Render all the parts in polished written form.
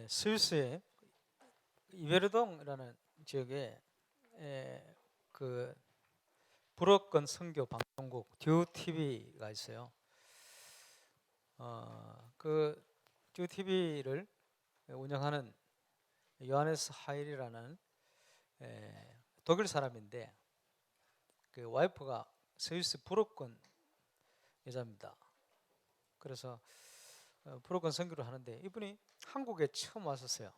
스위스의 이베르동이라는 지역에 그 불어권 선교 방송국 듀TV가 있어요. 그 듀TV를 운영하는 요하네스 하일이라는 독일 사람인데 그 와이프가 스위스 불어권 여자입니다. 그래서 불어권 선교를 하는데 이분이 한국에 처음 왔었어요.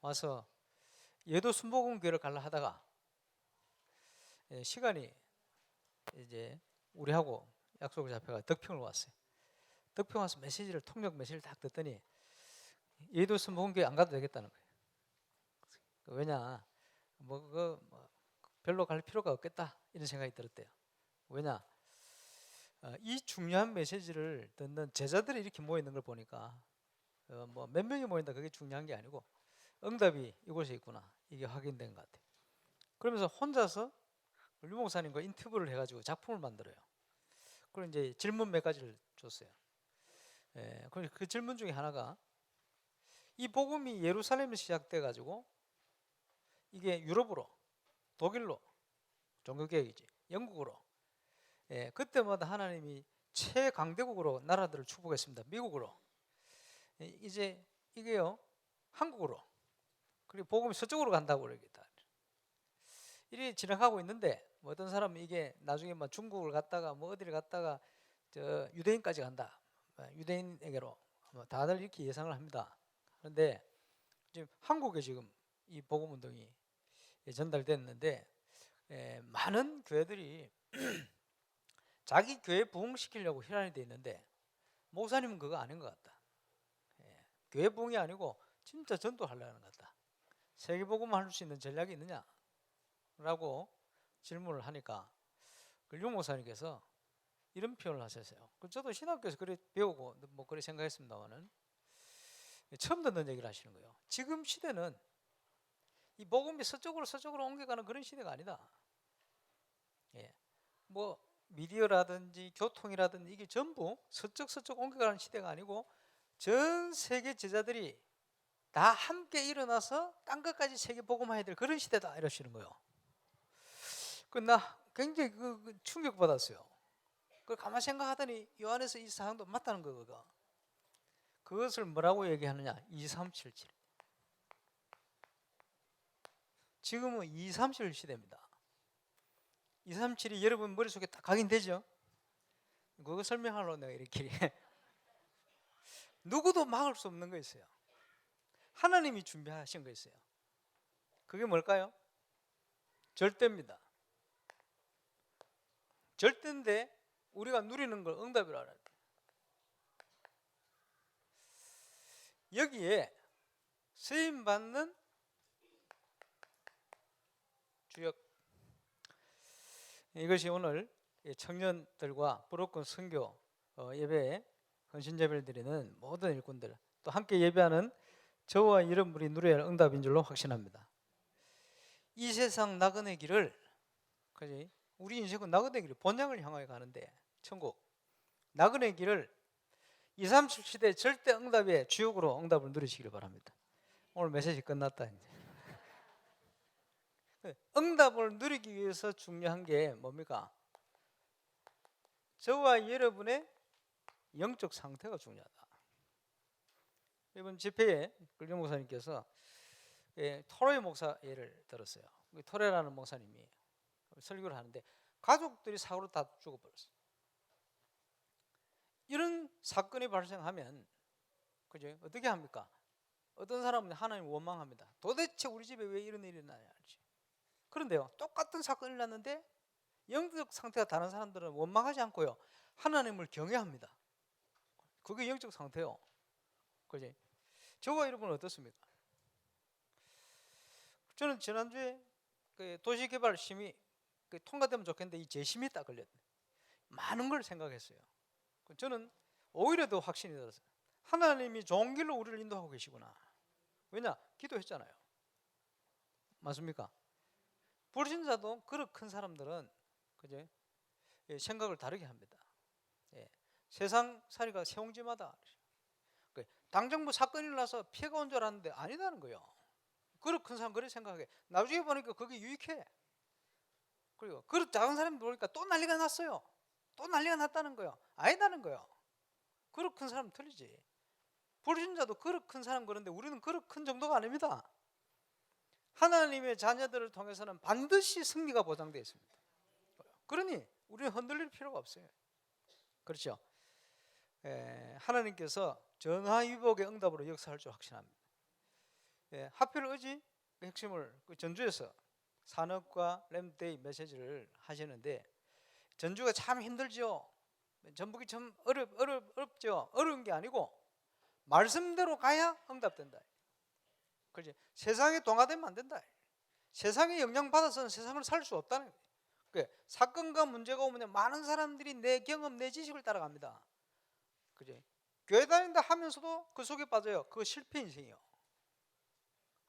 와서 예도 순복음교회를 가려 하다가 시간이 이제 우리하고 약속을 잡혀가 덕평을 왔어요. 덕평 와서 통역 메시지를 딱 듣더니 예도 순복음교회 안 가도 되겠다는 거예요. 왜냐 뭐 별로 갈 필요가 없겠다 이런 생각이 들었대요. 왜냐 이 중요한 메시지를 듣는 제자들이 이렇게 모여 있는 걸 보니까 뭐 몇 명이 모인다 그게 중요한 게 아니고 응답이 이곳에 있구나 이게 확인된 것 같아요. 그러면서 혼자서 류 목사님과 인터뷰를 해가지고 작품을 만들어요. 그리고 이제 질문 몇 가지를 줬어요. 그 질문 중에 하나가 이 복음이 예루살렘에서 시작돼 가지고 이게 유럽으로, 독일로, 종교개혁이지, 영국으로, 그때마다 하나님이 최강대국으로 나라들을 축복했습니다. 미국으로, 이제 이게요 한국으로, 그리고 복음이 서쪽으로 간다고 그러겠다. 이리 진행하고 있는데 뭐 어떤 사람은 이게 나중에 뭐 중국을 갔다가 뭐 어디를 갔다가 저 유대인까지 간다, 유대인에게로 뭐 다들 이렇게 예상을 합니다. 그런데 지금 한국에 지금 이 복음 운동이 전달됐는데 많은 교회들이 자기 교회 부흥시키려고 혈안이 돼 있는데 목사님은 그거 아닌 것 같다. 교회 부흥이 아니고 진짜 전도하려는 것 같다. 세계복음을 할 수 있는 전략이 있느냐? 라고 질문을 하니까 류 목사님께서 이런 표현을 하셨어요. 저도 신학교에서 그래 배우고 뭐 그래 생각했습니다만은 처음 듣는 얘기를 하시는 거예요. 지금 시대는 이 복음이 서쪽으로 옮겨가는 그런 시대가 아니다. 뭐 미디어라든지 교통이라든지 이게 전부 서쪽 옮겨가는 시대가 아니고 전 세계 제자들이 다 함께 일어나서 딴 것까지 세계 복음화해야 될 그런 시대다 이러시는 거예요. 나 굉장히 충격받았어요. 그걸 가만 생각하더니 요한에서 이 사항도 맞다는 거거든. 그것을 뭐라고 얘기하느냐? 2377. 지금은 237 시대입니다. 237이 여러분 머릿속에 딱 각인되죠? 그거 설명하려고 내가 이렇게 누구도 막을 수 없는 거 있어요. 하나님이 준비하신 거 있어요. 그게 뭘까요? 절대입니다. 절대인데 우리가 누리는 걸 응답이라 그래요. 여기에 쓰임받는 주역, 이것이 오늘 청년들과 불어권 선교 예배에 헌신 예배를 드리는 모든 일꾼들, 또 함께 예배하는 저와 여러분이 누려야 할 응답인 줄로 확신합니다. 이 세상 나그네 길을, 그지? 우리 인생은 나그네 길을 본향을 향하여 가는데 천국 나그네 길을 237 시대 절대 응답의 주역으로 응답을 누리시기를 바랍니다. 오늘 메시지 끝났다 이제. 응답을 누리기 위해서 중요한 게 뭡니까? 저와 여러분의 영적 상태가 중요하다. 이번 집회에 류 목사님께서 토레 목사 예를 들었어요. 토레라는 목사님이 설교를 하는데 가족들이 사고로 다 죽어버렸어요. 이런 사건이 발생하면 그죠? 어떻게 합니까? 어떤 사람은 하나님을 원망합니다. 도대체 우리 집에 왜 이런 일이 일어나냐. 그런데요, 똑같은 사건이 났는데 영적 상태가 다른 사람들은 원망하지 않고요, 하나님을 경외합니다. 그게 영적 상태요. 그지? 저와 여러분은 어떻습니까? 저는 지난주에 도시개발 심의 통과되면 좋겠는데 이 재심이 딱 걸렸어요. 많은 걸 생각했어요. 저는 오히려 더 확신이 들었어요. 하나님이 좋은 길로 우리를 인도하고 계시구나. 왜냐? 기도했잖아요. 맞습니까? 불신자도 그렇게 큰 사람들은 그죠? 생각을 다르게 합니다. 세상 살이가 세옹지마다 당장 뭐 사건이 일어나서 피해가 온 줄 알았는데 아니다는 거예요. 그릇 큰 사람 그렇게 생각해. 나중에 보니까 그게 유익해. 그리고 그릇 작은 사람이 보니까 또 난리가 났어요. 또 난리가 났다는 거예요. 아니다는 거예요. 그릇 큰 사람은 틀리지. 불신자도 그릇 큰 사람 그런데 우리는 그릇 큰 정도가 아닙니다. 하나님의 자녀들을 통해서는 반드시 승리가 보장되어 있습니다. 그러니 우리는 흔들릴 필요가 없어요. 그렇죠? 하나님께서 전화위복의 응답으로 역사할 줄 확신합니다. 하필 어제 핵심을 전주에서 산업과 램데이 메시지를 하시는데 전주가 참 힘들죠. 전북이 참 어렵죠. 어려운 게 아니고 말씀대로 가야 응답된다. 그렇지? 세상에 동화되면 안 된다. 세상에 영향받아서는 세상을 살 수 없다는 거예요. 사건과 문제가 오면 많은 사람들이 내 경험, 내 지식을 따라갑니다. 그지? 교회 다닌다 하면서도 그 속에 빠져요. 그거 실패 인생이에요.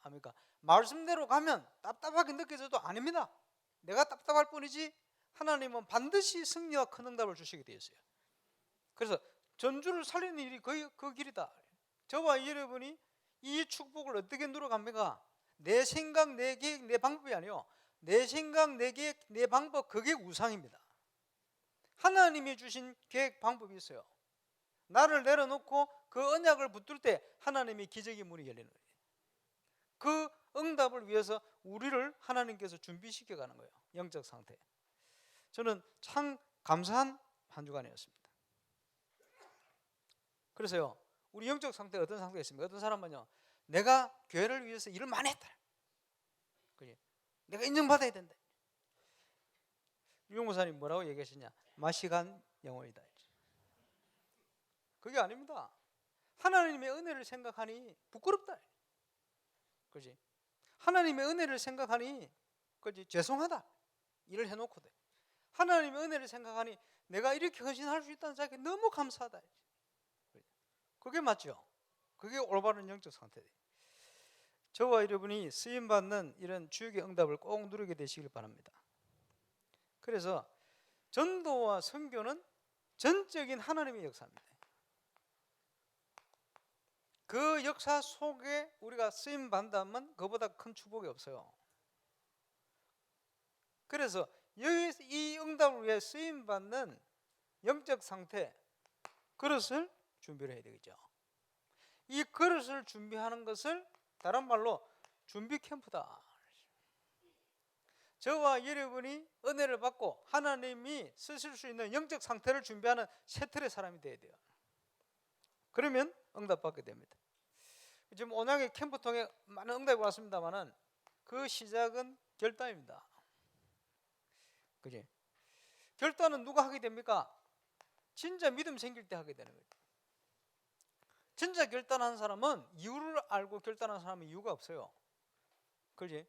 아닙니까? 말씀대로 가면 답답하게 느껴져도 아닙니다. 내가 답답할 뿐이지 하나님은 반드시 승리와 큰 응답을 주시게 되어 있어요. 그래서 전주를 살리는 일이 거의 그 길이다. 저와 여러분이 이 축복을 어떻게 누려갑니까? 내 생각, 내 계획, 내 방법이 아니요. 내 생각, 내 계획, 내 방법, 그게 우상입니다. 하나님이 주신 계획, 방법이 있어요. 나를 내려놓고 그 언약을 붙들 때 하나님이 기적의 문이 열리는 거예요. 그 응답을 위해서 우리를 하나님께서 준비시켜 가는 거예요. 영적 상태. 저는 참 감사한 한 주간이었습니다. 그래서요, 우리 영적 상태가 어떤 상태가 있습니까? 어떤 사람은요, 내가 교회를 위해서 일을 많이 했다. 그지? 내가 인정받아야 된다. 유용무사님 뭐라고 얘기하시냐? 마시간 영혼이다. 그게 아닙니다. 하나님의 은혜를 생각하니 부끄럽다. 그지? 하나님의 은혜를 생각하니 그지? 죄송하다. 일을 해놓고도. 하나님의 은혜를 생각하니 내가 이렇게 헌신할 수 있다는 자에게 너무 감사하다. 그게 맞죠? 그게 올바른 영적 상태예요. 저와 여러분이 쓰임받는 이런 주역의 응답을 꼭 누리게 되시길 바랍니다. 그래서 전도와 선교는 전적인 하나님의 역사입니다. 그 역사 속에 우리가 쓰임받는다면 그보다 큰 축복이 없어요. 그래서 이 응답을 위해 쓰임받는 영적 상태, 그릇을 준비를 해야 되겠죠. 이 그릇을 준비하는 것을 다른 말로 준비 캠프다. 저와 여러분이 은혜를 받고 하나님이 쓰실 수 있는 영적 상태를 준비하는 세틀의 사람이 되어야 돼요. 그러면 응답받게 됩니다. 지금 온양의 캠프 통해 많은 응답이 왔습니다만은 그 시작은 결단입니다. 그지? 결단은 누가 하게 됩니까? 진짜 믿음 생길 때 하게 되는 거예요. 진짜 결단한 사람은 이유를 알고 결단한 사람은 이유가 없어요. 그지?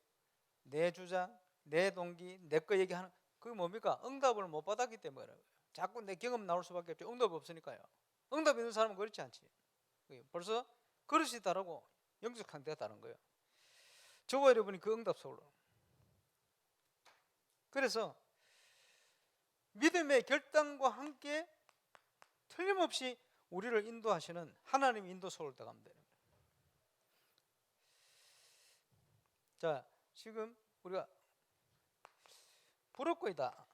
내 주장, 내 동기, 내 거 얘기하는 그게 뭡니까? 응답을 못 받았기 때문에 그래요. 자꾸 내 경험 나올 수밖에 없죠. 응답이 없으니까요. 응답 있는 사람은 그렇지 않지. 벌써 그릇이 다르고 영적 상태가 다른 거예요. 저와 여러분이 그 응답 속으로. 그래서 믿음의 결단과 함께 틀림없이 우리를 인도하시는 하나님 인도 속을 들어가면 되는 거예요. 자, 지금 우리가 불어거이다.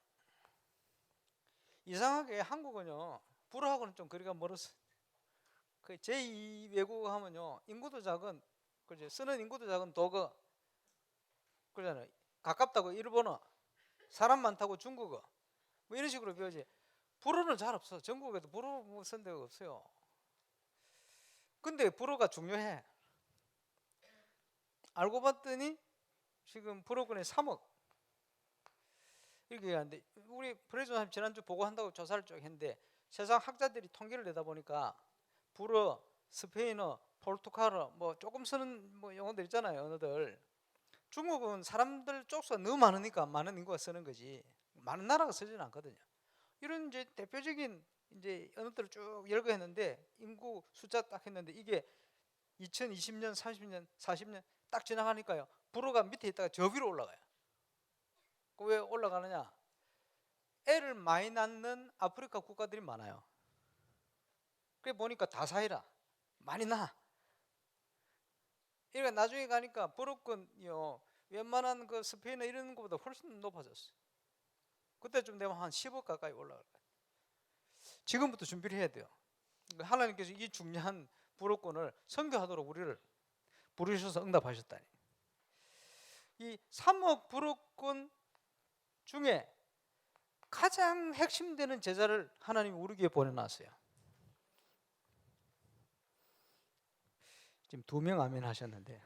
이상하게 한국은요, 불어하고는 좀 거리가 멀었어요. 그 제2 외국어 하면요, 인구도 작은, 그죠? 쓰는 인구도 작은 독어, 그러잖아요. 가깝다고 일본어, 사람 많다고 중국어, 뭐 이런 식으로 배우지. 불어는 잘 없어. 전국에도 불어 뭐 쓴 데가 없어요. 근데 불어가 중요해. 알고 봤더니 지금 불어권의 3억 이렇게 하는데, 우리 프레이저 선생님 지난주 보고한다고 조사를 쭉 했는데 세상 학자들이 통계를 내다 보니까 불어, 스페인어, 포르투갈어 뭐 조금 쓰는 뭐 영어들 있잖아요. 언어들. 중국은 사람들 쪽수가 너무 많으니까 많은 인구가 쓰는 거지. 많은 나라가 쓰지는 않거든요. 이런 이제 대표적인 이제 언어들을 쭉 열거했는데 인구 숫자 딱 했는데 이게 2020년, 30년, 40년 딱 지나가니까요. 불어가 밑에 있다가 저 위로 올라가요. 왜 올라가느냐? 애를 많이 낳는 아프리카 국가들이 많아요. 그래 보니까 다사이라 많이 나. 그러니까 나중에 가니까 불어권이요 웬만한 그 스페인어 이런 것보다 훨씬 높아졌어. 그때쯤 되면 한 10억 가까이 올라갈 거야. 지금부터 준비를 해야 돼요. 하나님께서 이 중요한 불어권을 선교하도록 우리를 부르셔서 응답하셨다니. 이 3억 불어권 중에 가장 핵심되는 제자를 하나님이 우리에게 보내놨어요. 지금 2명 아멘 하셨는데,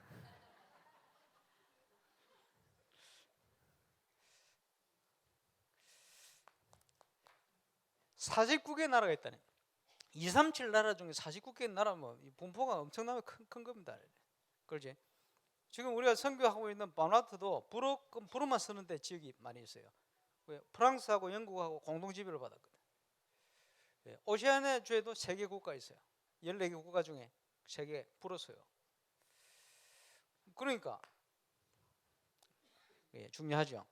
(49개) 나라가 있다네. 237 나라 중에 49개 나라면 분포가 엄청나게 큰 겁니다. 그렇지? 지금 우리가 선교하고 있는 바누아투도 불어만 쓰는데 지역이 많이 있어요. 프랑스하고 영국하고 공동 지배를 받았거든. 오세아니아주에도 3개 국가 있어요. 14개 국가 중에 3개 불어 써요. 그러니까 중요하죠.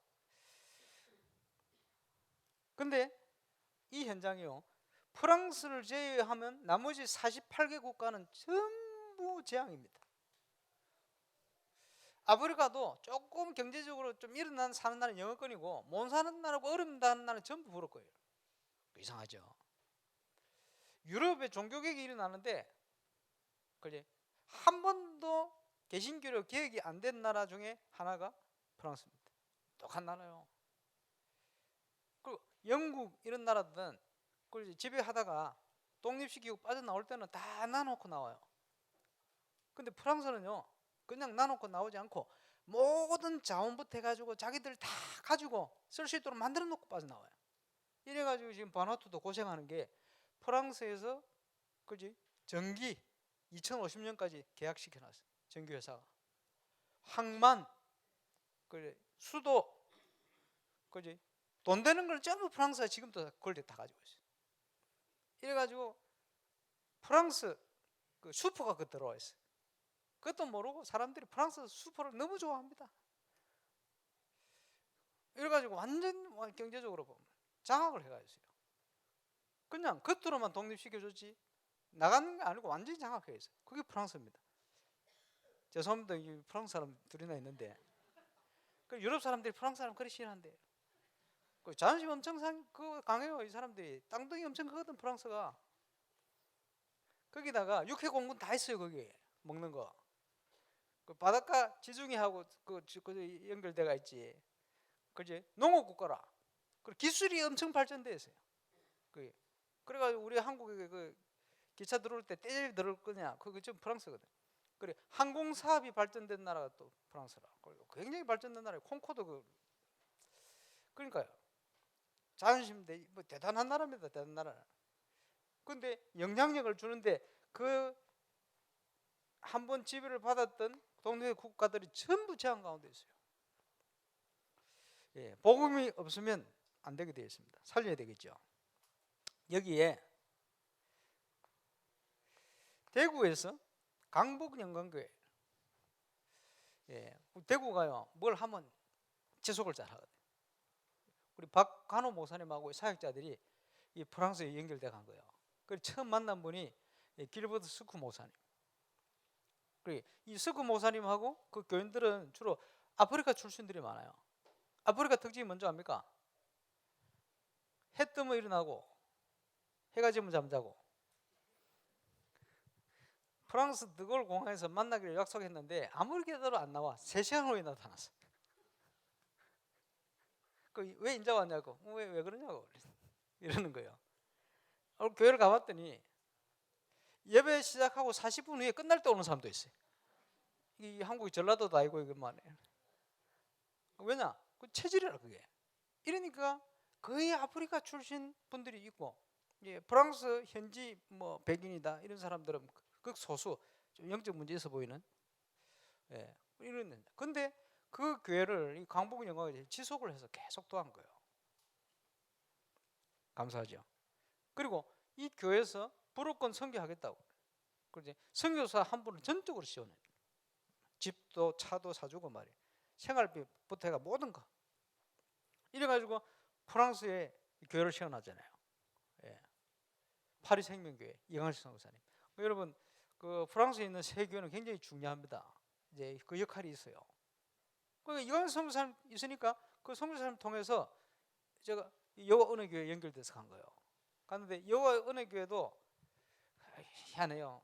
근데 이 현장이요, 프랑스를 제외하면 나머지 48개 국가는 전부 재앙입니다. 아프리카도 조금 경제적으로 좀 일어나는 사는 나라는 영어권이고 못 사는 나라고 어렵다는 나라는 전부 불어 거예요. 이상하죠. 유럽에 종교개혁이 일어나는데 한 번도 개신교로 개혁이 안 된 나라 중에 하나가 프랑스입니다. 똑똑한 나라요. 그리고 영국 이런 나라들은 지배하다가 독립시키고 빠져나올 때는 다 나눠놓고 나와요. 근데 프랑스는요 그냥 나눠놓고 나오지 않고 모든 자원부터 해가지고 자기들 다 가지고 쓸 수 있도록 만들어 놓고 빠져나와요. 이래가지고 지금 바누아투도 고생하는 게, 프랑스에서 전기 2050년까지 계약시켜놨어요. 전기회사가. 항만, 수도, 돈 되는 걸 전부 프랑스가 지금도 그걸 다 가지고 있어요. 이래가지고 프랑스 슈퍼가 들어와 있어요. 그것도 모르고 사람들이 프랑스 슈퍼를 너무 좋아합니다. 이래가지고 완전 경제적으로 보면 장악을 해가지고요. 그냥 겉으로만 독립시켜줬지 나가는 게 아니고 완전히 장악해 있어요. 그게 프랑스입니다. 죄송합니다. 프랑스 사람 둘이나 있는데, 유럽 사람들이 프랑스 사람 그리 싫어한대요. 자존심 엄청 강해요. 이 사람들이 땅덩이 엄청 크거든 프랑스가. 거기다가 육해 공군 다 있어요. 거기 먹는 거. 바닷가 지중해하고 연결돼가 있지. 그지? 농업 국가라. 그리고 기술이 엄청 발전돼 있어요. 그래가지고 우리 한국에 기차 들어올 때 떼질 들어올 거냐? 그거 지금 프랑스거든. 그래, 항공 사업이 발전된 나라가 또 프랑스라. 굉장히 발전된 나라예요. 콩코드 그러니까요. 자존심 대단한 나라입니다. 대단한 나라. 근데 영향력을 주는데 한 번 지배를 받았던 동네 국가들이 전부 재앙 가운데 있어요. 복음이 없으면 안 되게 되어 있습니다. 살려야 되겠죠. 여기에 대구에서 강북영광교회, 대구가요 뭘 하면 지속을 잘하거든요. 우리 박간호 목사님하고 사역자들이 이 프랑스에 연결돼 간 거예요. 그래서 처음 만난 분이 길버트 스쿠 목사님. 이 스쿠 목사님하고 그 교인들은 주로 아프리카 출신들이 많아요. 아프리카 특징이 뭔지 압니까? 해 뜨면 일어나고 해가 지면 잠자고. 프랑스 드골 공항에서 만나기로 약속했는데 아무리 기다려도 안 나와. 3시간 후에 나타났어. 왜 인자 왔냐고. 왜 그러냐고 이러는 거예요. 교회를 가봤더니 예배 시작하고 40분 후에 끝날 때 오는 사람도 있어요. 이 한국이 전라도도 아니고 이것만 해. 왜냐? 체질이라 그게. 이러니까 거의 아프리카 출신 분들이 있고, 프랑스 현지 백인이다 이런 사람들은 극소수 좀 영적 문제 있어 보이는, 이런. 근데 그 교회를 이 강북 영광에 지속을 해서 계속 도한 거예요. 감사하죠. 그리고 이 교회에서 불어권 선교하겠다고. 그렇지? 선교사 한 분을 전적으로 지원해. 집도 차도 사주고 말이에요. 생활비부터 해가 모든 거. 이래가지고 프랑스에 교회를 세워놨잖아요. 파리 생명교회 이광식 선교사님. 여러분 그 프랑스에 있는 세교회는 굉장히 중요합니다. 이제 그 역할이 있어요. 그러니까 이광수 선교사님 있으니까 그 선교사님 통해서 제가 여호와 은혜교회 연결돼서 간 거예요. 갔는데 여호와 은혜교회도 희한해요.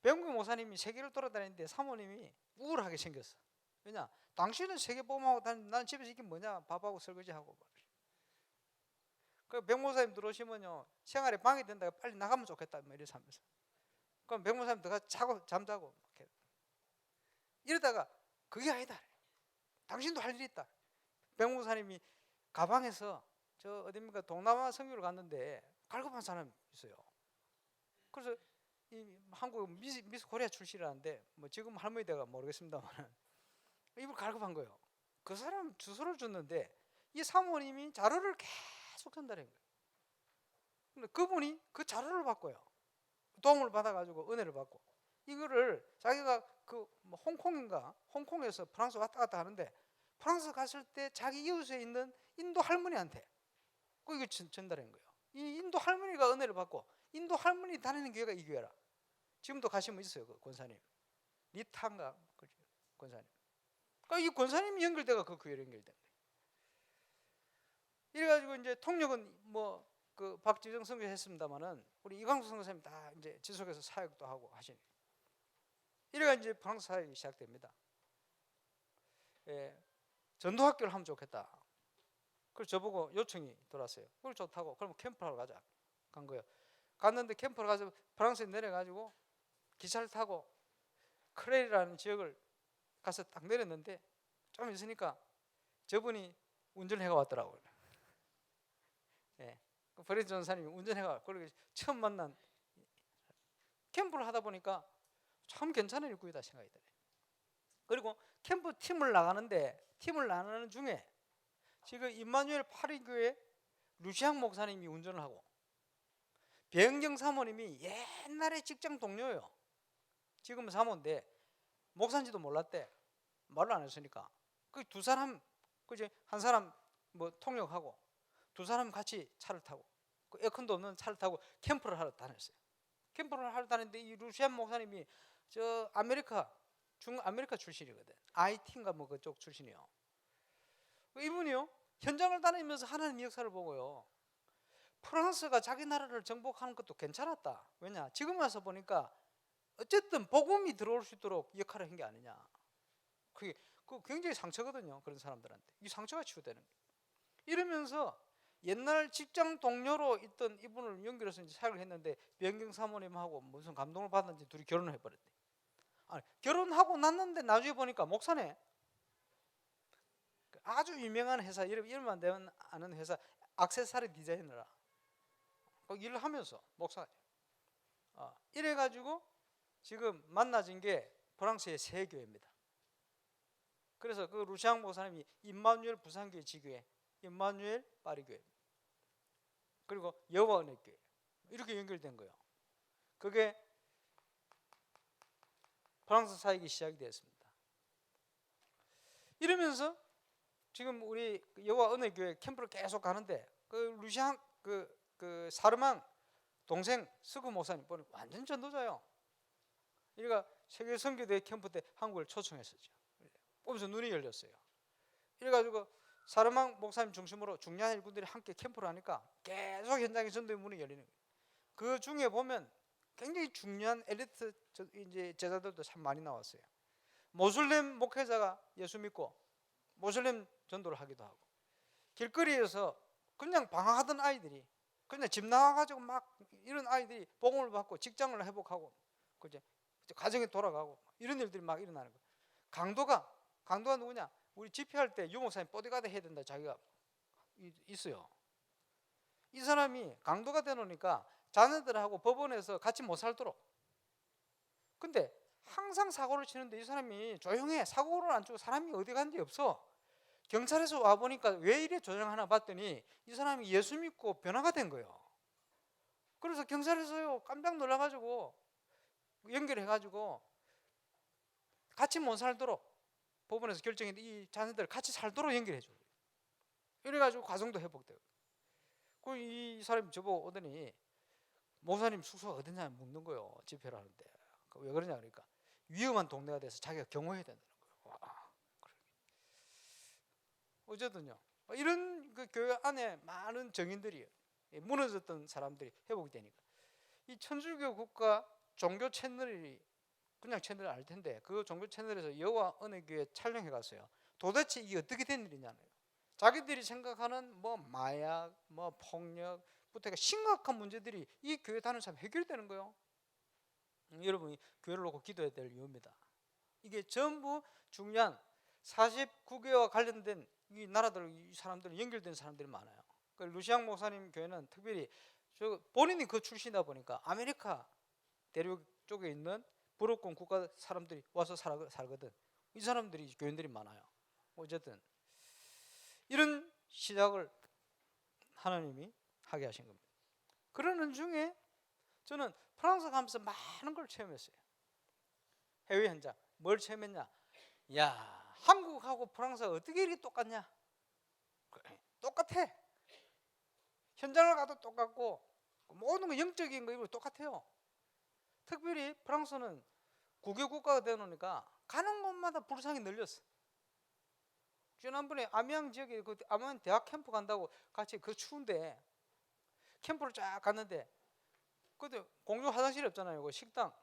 백운규 목사님이 세계를 돌아다니는데 사모님이 우울하게 생겼어. 왜냐? 당신은 세계 보험하고 다니는데 난 집에서 이게 뭐냐? 밥하고 설거지하고. 그 백목사님 들어오시면요 생활에 방해된다. 빨리 나가면 좋겠다. 이래서 하면서. 그럼 백목사님 들어가 자고 잠자고 이러다가 그게 아니다. 당신도 할 일이 있다. 백목사님이 가방에서 저 어디입니까 동남아 선교를 갔는데 갈급한 사람이 있어요. 그래서 이 한국 미스 코리아 출신이라는데 뭐 지금 할머니 돼가 모르겠습니다만 이걸 갈급한 거예요. 그 사람 주소를 줬는데 이 사모님이 자료를 계속 전달한 거예요. 근데 그분이 그 자료를 받고요. 도움을 받아가지고 은혜를 받고 이거를 자기가 그 뭐 홍콩에서 프랑스 왔다 갔다 하는데 프랑스 갔을 때 자기 이웃에 있는 인도 할머니한테 이거 전달한 거예요. 이 인도 할머니가 은혜를 받고 인도 할머니 다니는 교회가 이 교회라. 지금도 가시면 있어요. 그 권사님 리탄가 권사님. 그러니까 이 권사님이 연결돼가 그 교회로 연결된 거예요. 이래가지고 이제 통역은 뭐 그 박지정 선교 했습니다만은 우리 이광수 선교사님 다 이제 지속해서 사역도 하고 하시네. 이래가 이제 프랑스 사역이 시작됩니다. 예, 전도학교를 하면 좋겠다. 그래서 저보고 요청이 들어왔어요. 그걸 좋다고. 그럼 캠프하러 가자. 간 거예요. 갔는데 캠프를 가서 프랑스에 내려가지고 기차를 타고 크레이라는 지역을 가서 딱 내렸는데 좀 있으니까 저분이 운전해가 왔더라고요. 예, 그 브레이트 전사님이 운전해가 그리고 처음 만난 캠프를 하다 보니까 참 괜찮은 일꾼이다 생각이 들어요. 그리고 캠프 팀을 나가는 중에 지금 임마누엘 파리교회 루시앙 목사님이 운전을 하고 배은경 사모님이 옛날에 직장 동료예요. 지금은 사모인데 목사인지도 몰랐대. 말을 안 했으니까. 그 두 사람 그지 한 사람 뭐 통역하고 두 사람 같이 차를 타고 그 에어컨도 없는 차를 타고 캠프를 하러 다녔어요. 캠프를 하러 다녔는데 이 루시안 목사님이 저 중아메리카 출신이거든. IT인가 뭐 그쪽 출신이요. 이분이요 현장을 다니면서 하나님 역사를 보고요. 프랑스가 자기 나라를 정복하는 것도 괜찮았다. 왜냐? 지금 와서 보니까 어쨌든 복음이 들어올 수 있도록 역할을 한 게 아니냐. 그게 굉장히 상처거든요. 그런 사람들한테 이 상처가 치유되는 거예요. 이러면서 옛날 직장 동료로 있던 이분을 연결해서 이제 사역을 했는데 변경 사모님하고 무슨 감동을 받았는지 둘이 결혼을 해버렸대. 아니, 결혼하고 났는데 나중에 보니까 목사네. 아주 유명한 회사 이름 안 되면 아는 회사 액세서리 디자이너라. 일을 하면서 목사가 이래가지고 지금 만나진 게 프랑스의 세 교회입니다. 그래서 그 루시앙 목사님이 임마누엘 부산교회 지교회, 임마누엘 파리교회, 그리고 여호와 은혜교회 이렇게 연결된 거예요. 그게 프랑스 사역이 시작이 되었습니다. 이러면서 지금 우리 여호와 은혜교회 캠프를 계속 가는데 그 루시앙 그 사르망 동생 스구 목사님 보니 완전 전도자요. 그러니까 세계 선교대 캠프 때 한국을 초청했었죠. 보면서 눈이 열렸어요. 이래가지고 사르망 목사님 중심으로 중요한 일꾼들이 함께 캠프를 하니까 계속 현장에 전도의 문이 열리는 거예요. 그 중에 보면 굉장히 중요한 엘리트 이제 제자들도 참 많이 나왔어요. 모슬렘 목회자가 예수 믿고 모슬렘 전도를 하기도 하고 길거리에서 그냥 방황하던 아이들이 그냥 집 나와가지고 막 이런 아이들이 복음을 받고 직장을 회복하고 그제 가정에 돌아가고 이런 일들이 막 일어나는 거예요. 강도가 누구냐? 우리 집회할 때 유목사님 보디가드 해야 된다 자기가 있어요. 이 사람이 강도가 되놓으니까 자녀들하고 법원에서 같이 못 살도록. 근데 항상 사고를 치는데 이 사람이 조용해. 사고를 안 치고 사람이 어디 간 데 없어. 경찰에서 와보니까 왜 이래 조정하나 봤더니 이 사람이 예수 믿고 변화가 된 거예요. 그래서 경찰에서요 깜짝 놀라가지고 연결해가지고 같이 못 살도록 법원에서 결정했는데 이 자녀들 같이 살도록 연결해줘요. 이래가지고 가정도 회복되고. 이 사람이 저보고 오더니 목사님 숙소가 어디냐 묻는 거예요. 집회를 하는데 왜 그러냐 그러니까 위험한 동네가 돼서 자기가 경호해야 된다는 거예요. 와, 어쨌든요. 이런 그 교회 안에 많은 정인들이 무너졌던 사람들이 회복이 되니까 이 천주교 국가 종교 채널이 그냥 채널을 알 텐데 그 종교 채널에서 여호와 은혜교회 촬영해 갔어요. 도대체 이게 어떻게 된 일이냐는 거예요. 자기들이 생각하는 뭐 마약, 뭐 폭력부터 심각한 문제들이 이 교회 다니는 사람 해결되는 거예요. 여러분이 교회를 놓고 기도해야 될 이유입니다. 이게 전부 중요한 49개와 관련된 이 나라들, 이 사람들 연결된 사람들이 많아요. 그 루시앙 목사님 교회는 특별히 본인이 그 출신이다 보니까 아메리카 대륙 쪽에 있는 불어권 국가 사람들이 와서 살거든. 이 사람들이 교인들이 많아요. 어쨌든 이런 시작을 하나님이 하게 하신 겁니다. 그러는 중에 저는 프랑스 가면서 많은 걸 체험했어요. 해외 현장. 뭘 체험했냐? 야, 한국하고 프랑스가 어떻게 이렇게 똑같냐? 똑같아. 현장을 가도 똑같고 모든 거 영적인 거 똑같아요. 특별히 프랑스는 국유 국가가 되어 놓으니까 가는 곳마다 불상이 늘렸어. 지난번에 아미앙 지역에 그 아미앙 대학 캠프 간다고 같이 그 추운데 캠프를 쫙 갔는데 그때 공중 화장실이 없잖아요. 그 식당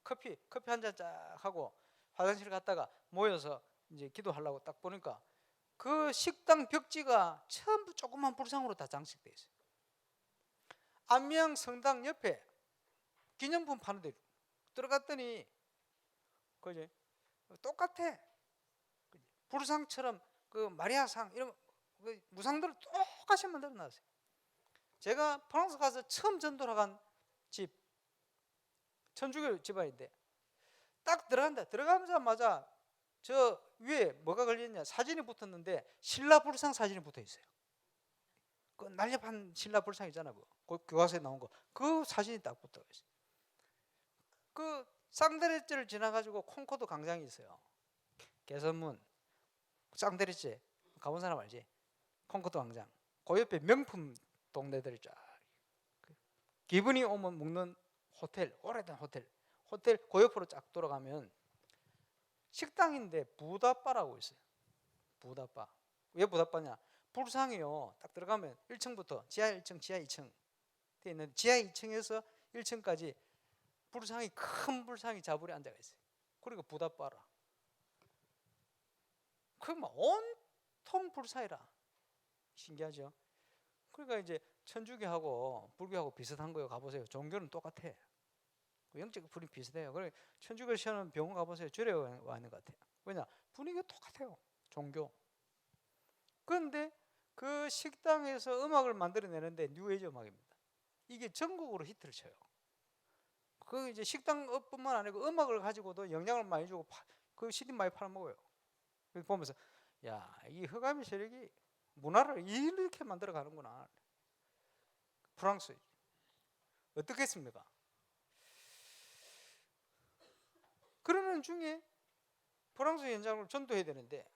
커피 한 잔 쫙 하고 화장실 갔다가 모여서 이제 기도하려고 딱 보니까 그 식당 벽지가 전부 조그만 불상으로 다 장식돼 있어요. 안미양 성당 옆에 기념품 파는 데 들어갔더니 그지 똑같아. 불상처럼 그 마리아상 이런 그 무상들을 똑같이 만들어 놨어요. 제가 프랑스 가서 처음 전도를 간 집 천주교 집안인데 딱 들어가자마자 저 위에 뭐가 걸렸냐 사진이 붙었는데 신라 불상 사진이 붙어 있어요. 그 날렵한 신라 불상 있잖아, 그 교과서에 나온 거 그 사진이 딱 붙어 있어요. 그 쌍데레째를 지나가지고 콩코드 광장이 있어요. 개선문 쌍데레째 가본 사람 알지? 콩코드 광장 그 옆에 명품 동네들이 쫙 기분이 오면 묵는 호텔, 오래된 호텔 그 옆으로 쫙 돌아가면 식당인데 부다바라고 있어요. 부다바. 왜 부다바냐? 불상이요. 딱 들어가면 1층부터 지하 1층, 지하 2층 돼 있는 지하 2층에서 1층까지 불상이 큰 불상이 자불에 앉아 있어요. 그리고 부다바라. 그 막 온통 불사이라. 신기하죠? 그러니까 이제 천주교하고 불교하고 비슷한 거예요. 가보세요. 종교는 똑같아. 영적 분위기 비슷해요. 그래 천주교 시험은 병원 가보세요. 절에 와 있는 것 같아요. 왜냐? 분위기가 똑같아요. 종교. 그런데 그 식당에서 음악을 만들어내는데 뉴에이지 음악입니다. 이게 전국으로 히트를 쳐요. 그 이제 식당뿐만 아니고 음악을 가지고도 영향을 많이 주고 그 CD 많이 팔아먹어요. 보면서 야, 이 허가미 세력이 문화를 이렇게 만들어 가는구나. 프랑스 어떻겠습니까? 그러는 중에 프랑스 현장을 전도해야 되는데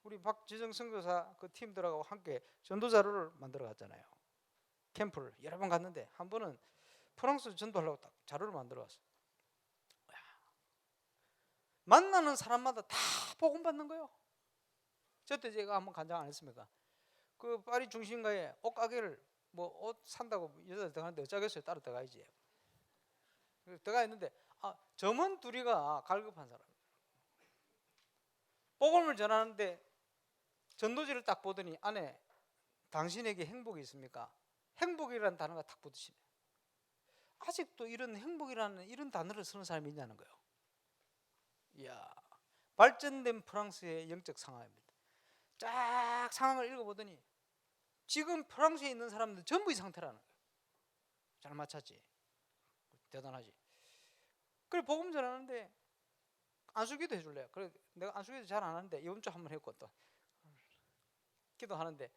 우리 박지정 선교사 그 팀들하고 함께 전도 자료를 만들어 갔잖아요. 캠프를 여러 번 갔는데 한 번은 프랑스 전도하려고 딱 자료를 만들어 왔어요. 만나는 사람마다 다 복음 받는 거예요. 저때 제가 한번 간장 안 했습니까? 그 파리 중심가에 옷가게를 뭐 옷 산다고 여자 들어가는데 어쩌겠어요. 따로 들어가야지. 들어가 있는데 점원 둘이가 갈급한 사람. 복음을 전하는데 전도지를 딱 보더니 안에 당신에게 행복이 있습니까? 행복이라는 단어가 딱 붙으시네. 아직도 이런 행복이라는 이런 단어를 쓰는 사람이 있냐는 거예요. 이야, 발전된 프랑스의 영적 상황입니다. 쫙 상황을 읽어보더니 지금 프랑스에 있는 사람들 전부 이 상태라는 거예요. 잘 맞췄지? 대단하지? 그래 복음 전하는데 안수기도 해줄래요. 그래 내가 안수기도 잘 안 하는데 이번 주 한번 했고 또 기도하는데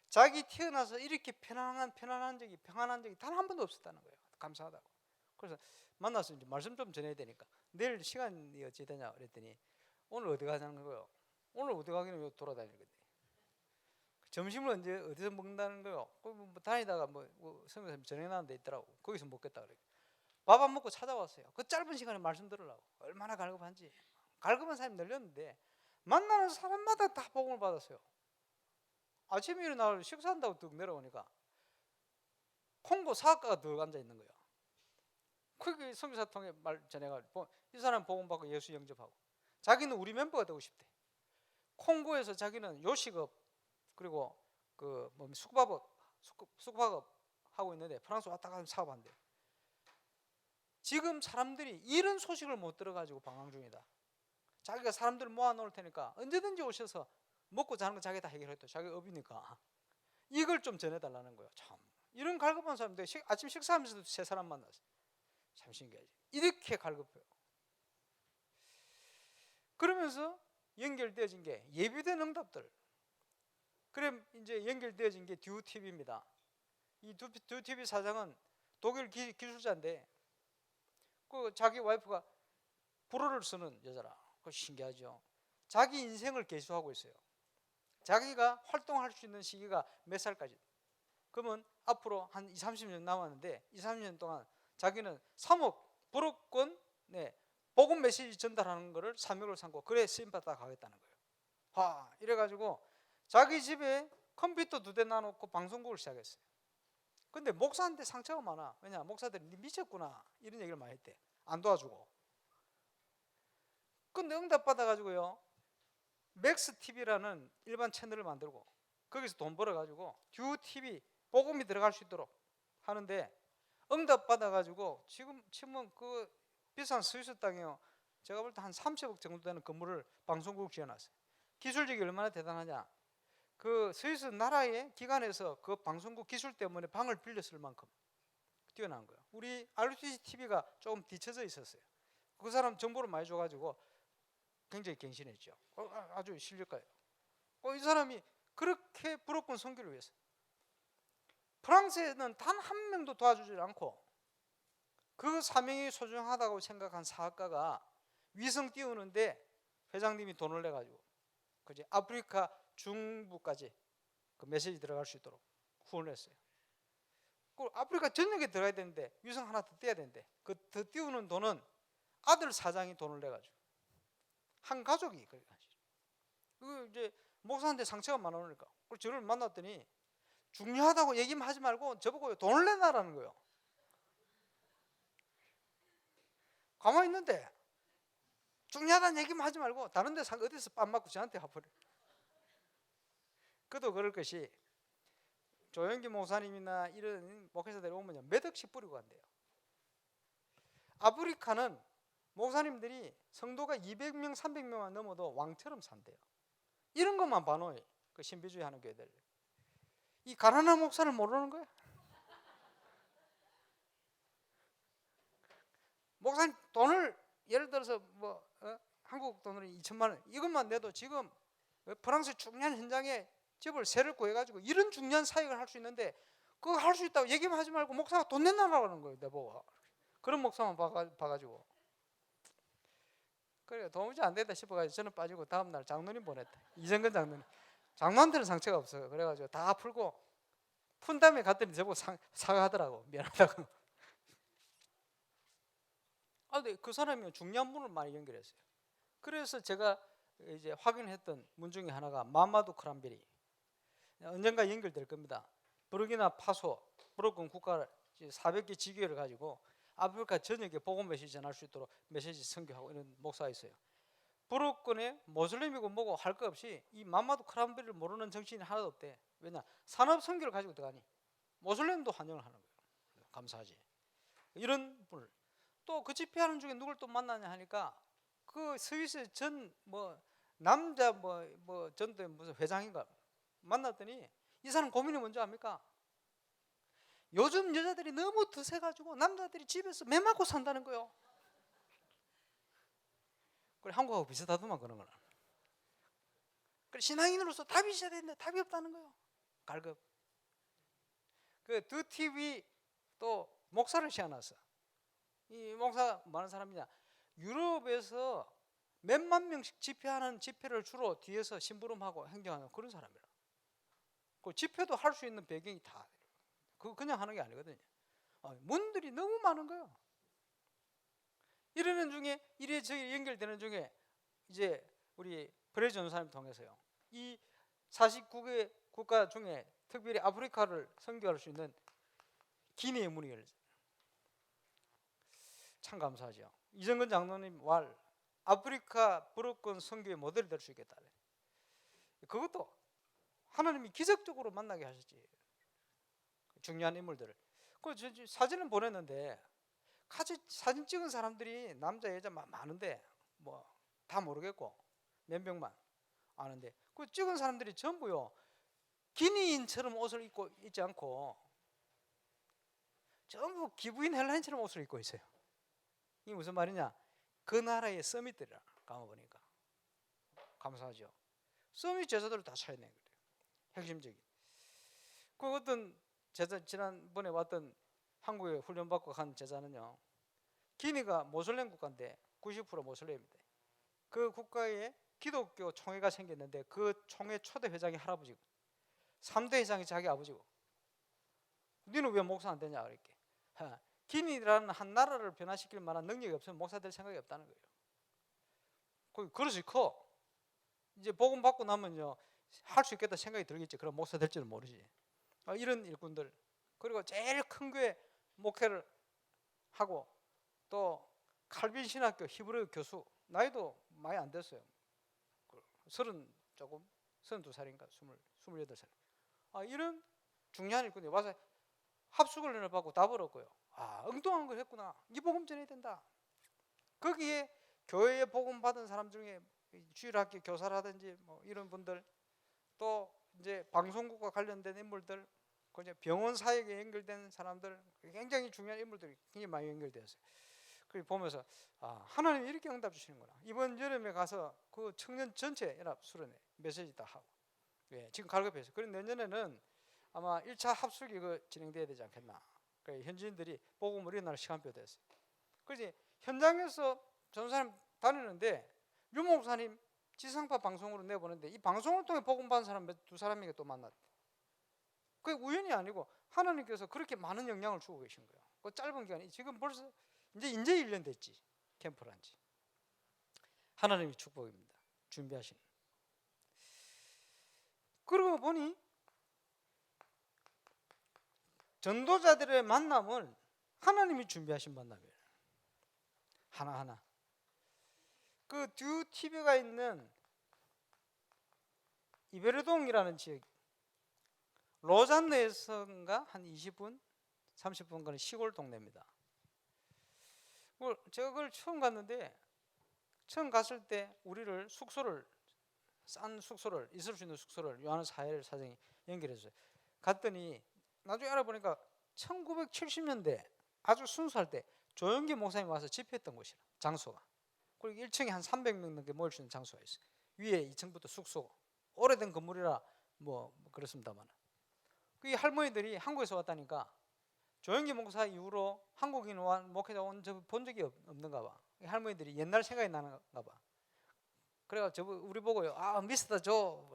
자기 태어나서 이렇게 평안한 적이 단 한 번도 없었다는 거예요. 감사하다고. 그래서 만나서 이제 말씀 좀 전해야 되니까 내일 시간이 어찌 되냐 그랬더니 오늘 어디 가자는 거예요. 오늘 어디 가기는 돌아다니는 건데 점심을 언제 어디서 먹는다는 거예요. 뭐 다니다가 뭐 선생님 전해놨는 데 있더라고. 거기서 먹겠다 그래. 밥 안 먹고 찾아왔어요. 그 짧은 시간에 말씀 들으려고. 얼마나 갈급한지. 갈급한 사람이 늘렸는데 만나는 사람마다 다 복음을 받았어요. 아침에 일어나 식사한다고 뚝 내려오니까 콩고 사학과가 더 앉아 있는 거예요. 그게 선교사 통해 말 전해가 이 사람 복음 받고 예수 영접하고 자기는 우리 멤버가 되고 싶대. 콩고에서 자기는 요식업 그리고 그 뭐 숙박업 하고 있는데 프랑스 왔다 가면 사업한대. 지금 사람들이 이런 소식을 못 들어가지고 방황 중이다. 자기가 사람들 모아놓을 테니까 언제든지 오셔서 먹고 자는 거 자기 다 해결했다. 자기 업이니까 이걸 좀 전해달라는 거예요. 참 이런 갈급한 사람들 아침 식사하면서도 세 사람 만났어요. 참 신기하지. 이렇게 갈급해요. 그러면서 연결되어진 게 예비된 응답들. 그럼 이제 연결되어진 게 듀TV입니다. 이 듀TV 사장은 독일 기술자인데 그 자기 와이프가 불어를 쓰는 여자라. 그 신기하죠. 자기 인생을 계수하고 있어요. 자기가 활동할 수 있는 시기가 몇 살까지. 그러면 앞으로 한 20, 30년 남았는데 20, 30년 동안 자기는 3억 불어권 복음 메시지 전달하는 것을 사명을 삼고 그래 쓰임받아 가겠다는 거예요. 이래가지고 자기 집에 컴퓨터 2대 놔놓고 방송국을 시작했어요. 근데 목사한테 상처가 많아. 왜냐 목사들이 니 미쳤구나 이런 얘기를 많이 했대. 안 도와주고. 근데 응답 받아가지고요 맥스TV라는 일반 채널을 만들고 거기서 돈 벌어가지고 듀TV 복음이 들어갈 수 있도록 하는데 응답 받아가지고 지금 그 비싼 스위스 땅이요 제가 볼 때 한 30억 정도 되는 건물을 방송국 지어놨어요. 기술력이 얼마나 대단하냐. 그 스위스 나라의 기관에서 그 방송국 기술 때문에 방을 빌렸을 만큼 뛰어난 거예요. 우리 RTC TV가 조금 뒤쳐져 있었어요. 그 사람 정보를 많이 줘가지고 굉장히 갱신했죠. 아주 실력가예요. 이 사람이 그렇게 불어권 선교를 위해서 프랑스에는 단 한 명도 도와주지 않고 그 사명이 소중하다고 생각한 사학가가 위성 띄우는데 회장님이 돈을 내가지고 그지 아프리카 중부까지 그 메시지 들어갈 수 있도록 후원했어요. 그 아프리카 전역에 들어가야 되는데 위성 하나 더 띄워야 되는데 그 더 띄우는 돈은 아들 사장이 돈을 내가지고 한 가족이 그래 가지고 그 이제 목사한테 상처가 많아 오니까 저를 만났더니 중요하다고 얘기만 하지 말고 저보고 돈을 내놔라는 거예요. 가만히 있는데 중요하다는 얘기만 하지 말고 다른 데 어디서 빰 맞고 저한테 화풀이. 그도 그럴 것이 조영기 목사님이나 이런 목회자들이 오면 몇 억씩 뿌리고 간대요. 아프리카는 목사님들이 성도가 200명, 300명만 넘어도 왕처럼 산대요. 이런 것만 봐놓이 그 신비주의 하는 교회들. 이 가난한 목사를 모르는 거야. 목사님 돈을 예를 들어서 한국 돈으로 2천만 원 이것만 내도 지금 프랑스 중요한 현장에 집을 세를 구해가지고 이런 중요한 사역을 할 수 있는데 그거 할 수 있다고 얘기만 하지 말고 목사가 돈 내놔라는 거예요. 내보고 그런 목사만 봐가지고 그래 도무지 안 된다 싶어가지고 저는 빠지고 다음날 장로님 보냈다. 이정근 장로한테는 상처가 없어요. 그래가지고 다 풀고 푼 다음에 갔더니 저보고 사과하더라고. 미안하다고. 근데 그 사람이 중요한 분을 많이 연결했어요. 그래서 제가 이제 확인했던 문 중에 하나가 마마두 크란베리. 언젠가 연결될 겁니다. 부르키나 파소, 불어권 국가 400개 지교회를 가지고 아프리카 전역에 복음 메시지 전할 수 있도록 메시지 선교하고 이런 목사가 있어요. 불어권에 모슬림이고 뭐고 할 거 없이 이 마마두 크란베리를 모르는 정치인이 하나도 없대. 왜냐? 산업 선교를 가지고 들어가니 모슬림도 환영을 하는 거예요. 감사하지. 이런 분을 또 그 집회하는 중에 누굴 또 만나냐 하니까 그 스위스 전 남자 전도 무슨 회장인가 만났더니 이 사람 고민이 뭔지 압니까? 요즘 여자들이 너무 드세가지고 남자들이 집에서 매 맞고 산다는 거예요. 그래 한국하고 비슷하더만 그런 거는. 그래 신앙인으로서 답이 있어야 되는데 답이 없다는 거예요. 갈급. 그 듀TV 또 목사를 시켜놨어. 이 목사 많은 사람이냐? 유럽에서 몇만 명씩 집회하는 집회를 주로 뒤에서 심부름하고 행정하는 그런 사람이라. 그 집회도 할 수 있는 배경이 다 그냥 하는 게 아니거든요. 문들이 너무 많은 거예요. 이러는 중에 이래저래 연결되는 중에 이제 우리 브레이즈 전사님 통해서요, 이 49개 국가 중에 특별히 아프리카를 선교할 수 있는 기니의 문이 열렸어요. 참 감사하죠. 이정근 장로님 말, 아프리카 브로큰 선교의 모델이 될 수 있겠다. 그것도 하나님이 기적적으로 만나게 하셨지. 중요한 인물들을. 그 사진을 보냈는데 같이 사진 찍은 사람들이 남자 여자 많은데 뭐 다 모르겠고 몇 명만 아는데, 그 찍은 사람들이 전부요 기니인처럼 옷을 입고 있지 않고 전부 기부인 헬라인처럼 옷을 입고 있어요. 이게 무슨 말이냐? 그 나라의 서밋들이라 가보니까 감사하죠. 서밋 제자들을 다 차려낸 거예요. 핵심적인. 그 어떤 제자, 지난번에 왔던 한국에 훈련받고 간 제자는요, 기니가 모슬렘 국가인데 90% 모슬렘입니다. 그 국가에 기독교 총회가 생겼는데 그 총회 초대 회장이 할아버지고 3대 회장이 자기 아버지고, 너는 왜 목사 안 되냐 그랬게. 기니라는 한 나라를 변화시킬 만한 능력이 없으면 목사 될 생각이 없다는 거예요. 그 그릇이 커. 이제 복음 받고 나면요 할 수 있겠다 생각이 들겠지. 그럼 목사 될지는 모르지. 이런 일꾼들, 그리고 제일 큰 교회 목회를 하고 또 칼빈 신학교 히브리 교수, 나이도 많이 안 됐어요. 30 조금, 32살인가 28살. 이런 중요한 일꾼이 와서 합숙을 받고 답을 얻고요. 엉뚱한 걸 했구나. 이 복음 전해야 된다. 거기에 교회에 복음 받은 사람 중에 주일학교 교사라든지 뭐 이런 분들, 또 이제 방송국과 관련된 인물들, 병원 사역에 연결된 사람들, 굉장히 중요한 인물들이 굉장히 많이 연결되었어요. 그걸 보면서 하나님이 이렇게 응답 주시는구나. 이번 여름에 가서 그 청년 전체 연합 수련회 메시지 다 하고, 지금 갈급해서. 그리고 내년에는 아마 1차 합숙이 진행돼야 되지 않겠나. 그러니까 현지인들이 복음을 일어날 시간표 됐어요. 그래서 현장에서 전사님 다니는데 유 목사님 지상파 방송으로 내보는데 이 방송을 통해 복음 받은 사람 두 사람에게 또 만났대. 그게 우연이 아니고 하나님께서 그렇게 많은 영향을 주고 계신 거예요. 그 짧은 기간에 지금 벌써 이제 1년 됐지, 캠프를 한 지. 하나님의 축복입니다. 준비하신. 그러고 보니 전도자들의 만남은 하나님이 준비하신 만남이에요. 하나하나. 그 듀 TV가 있는 이베르동이라는 지역, 로잔네에서인가 한 20분, 30분 가는 시골 동네입니다. 제가 그걸 처음 갔는데, 처음 갔을 때 우리를 싼 숙소를, 있을 수 있는 숙소를 요한nes 하엘 사장이 연결했어요. 갔더니 나중에 알아보니까 1970년대 아주 순수할 때 조영기 목사님이 와서 집회했던 곳이라, 장소가. 그리고 1층에 한 300명 넘게 모일 수 있는 장소가 있어요. 위에 2층부터 숙소고, 오래된 건물이라 뭐 그렇습니다만, 그 할머니들이 한국에서 왔다니까 조영기 목사 이후로 한국인 목회자 온 적 본 적이 없는가 봐. 할머니들이 옛날 생각이 나는가 봐. 그래가지고 우리 보고요, 미스터 조,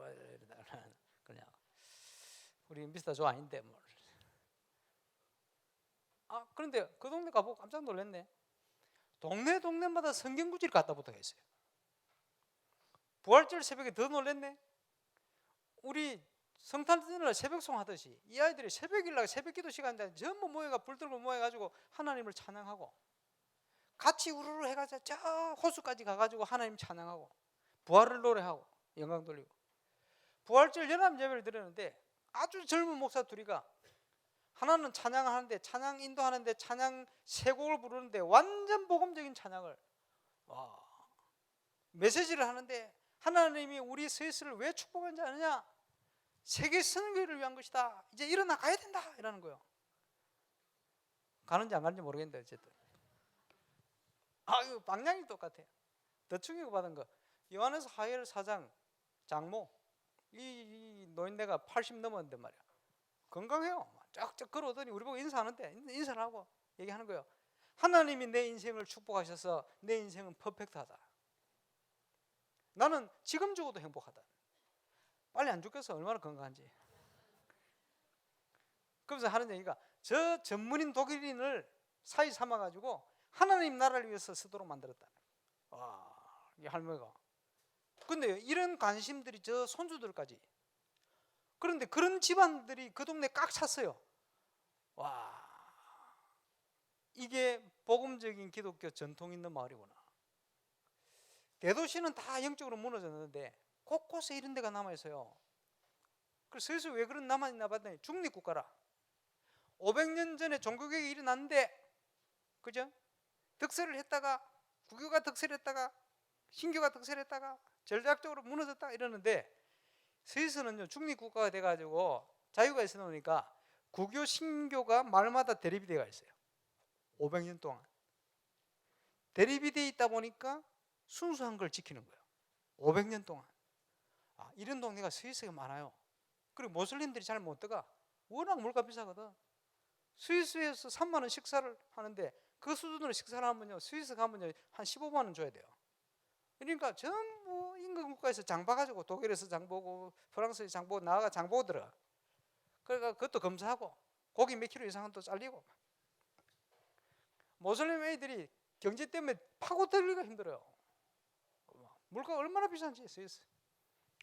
그냥 우리 미스터 조 아닌데 뭐. 그런데 그 동네 가보고 깜짝 놀랐네. 동네마다 성경구지를 갖다 붙어 있어요. 부활절 새벽에 더 놀랐네. 우리 성탄절 새벽송 하듯이 이 아이들이 새벽일날 새벽기도 시간인데 전부 모여가 불 들고 모여가지고 하나님을 찬양하고, 같이 우르르 해가지고 저 호수까지 가가지고 하나님 찬양하고 부활을 노래하고 영광 돌리고, 부활절 연합 예배를 드렸는데 아주 젊은 목사 둘이가 하나는 찬양하는데, 찬양 인도하는데, 찬양 세 곡을 부르는데 완전 복음적인 찬양을, 메시지를 하는데, 하나님이 우리 스위스를 왜 축복한지 아느냐? 세계 선교를 위한 것이다. 이제 일어나 가야 된다 이라는 거예요. 가는지 안 가는지 모르겠는데 어쨌든 이거 방향이 똑같아요. 더 충격받은 거, 요한nes 하엘 사장 장모, 이 노인네가 80 넘었는데 말이야, 건강해요. 쫙쫙 걸어오더니 우리 보고 인사하는데, 인사를 하고 얘기하는 거예요. 하나님이 내 인생을 축복하셔서 내 인생은 퍼펙트하다. 나는 지금 죽어도 행복하다. 빨리 안 죽겠어. 얼마나 건강한지. 그러면서 하는 얘기가, 저 전문인 독일인을 사이 삼아가지고 하나님 나라를 위해서 쓰도록 만들었다. 와, 이 할머니가. 근데 이런 관심들이 저 손주들까지. 그런데 그런 집안들이 그 동네에 꽉 찼어요. 와, 이게 복음적인 기독교 전통 있는 마을이구나. 대도시는 다 영적으로 무너졌는데 곳곳에 이런 데가 남아있어요. 그래서 슬슬 왜 그런 남아있나 봤더니 중립국가라. 500년 전에 종교개혁이 일어났는데, 그죠? 득세를 했다가, 구교가 득세를 했다가, 신교가 득세를 했다가, 전략적으로 무너졌다 이러는데, 스위스는요, 중립국가가 돼가지고 자유가 있어 놓으니까 구교, 신교가 말마다 대립이 되어 있어요. 500년 동안. 대립이 되어 있다 보니까 순수한 걸 지키는 거예요. 500년 동안. 아, 이런 동네가 스위스가 많아요. 그리고 모슬림들이 잘 못 들어가. 워낙 물가 비싸거든. 스위스에서 3만 원 식사를 하는데 그 수준으로 식사를 하면요, 스위스 가면요 한 15만 원 줘야 돼요. 그러니까 전부 인근국가에서 장 봐가지고 독일에서 장 보고 프랑스에서 장 보고 나아가 장 보고 들어가. 그러니까 그것도 검사하고 고기 몇 킬로 이상은 또 잘리고. 모슬림 애들이 경제 때문에 파고 들기가 힘들어요. 물가가 얼마나 비싼지 스위스.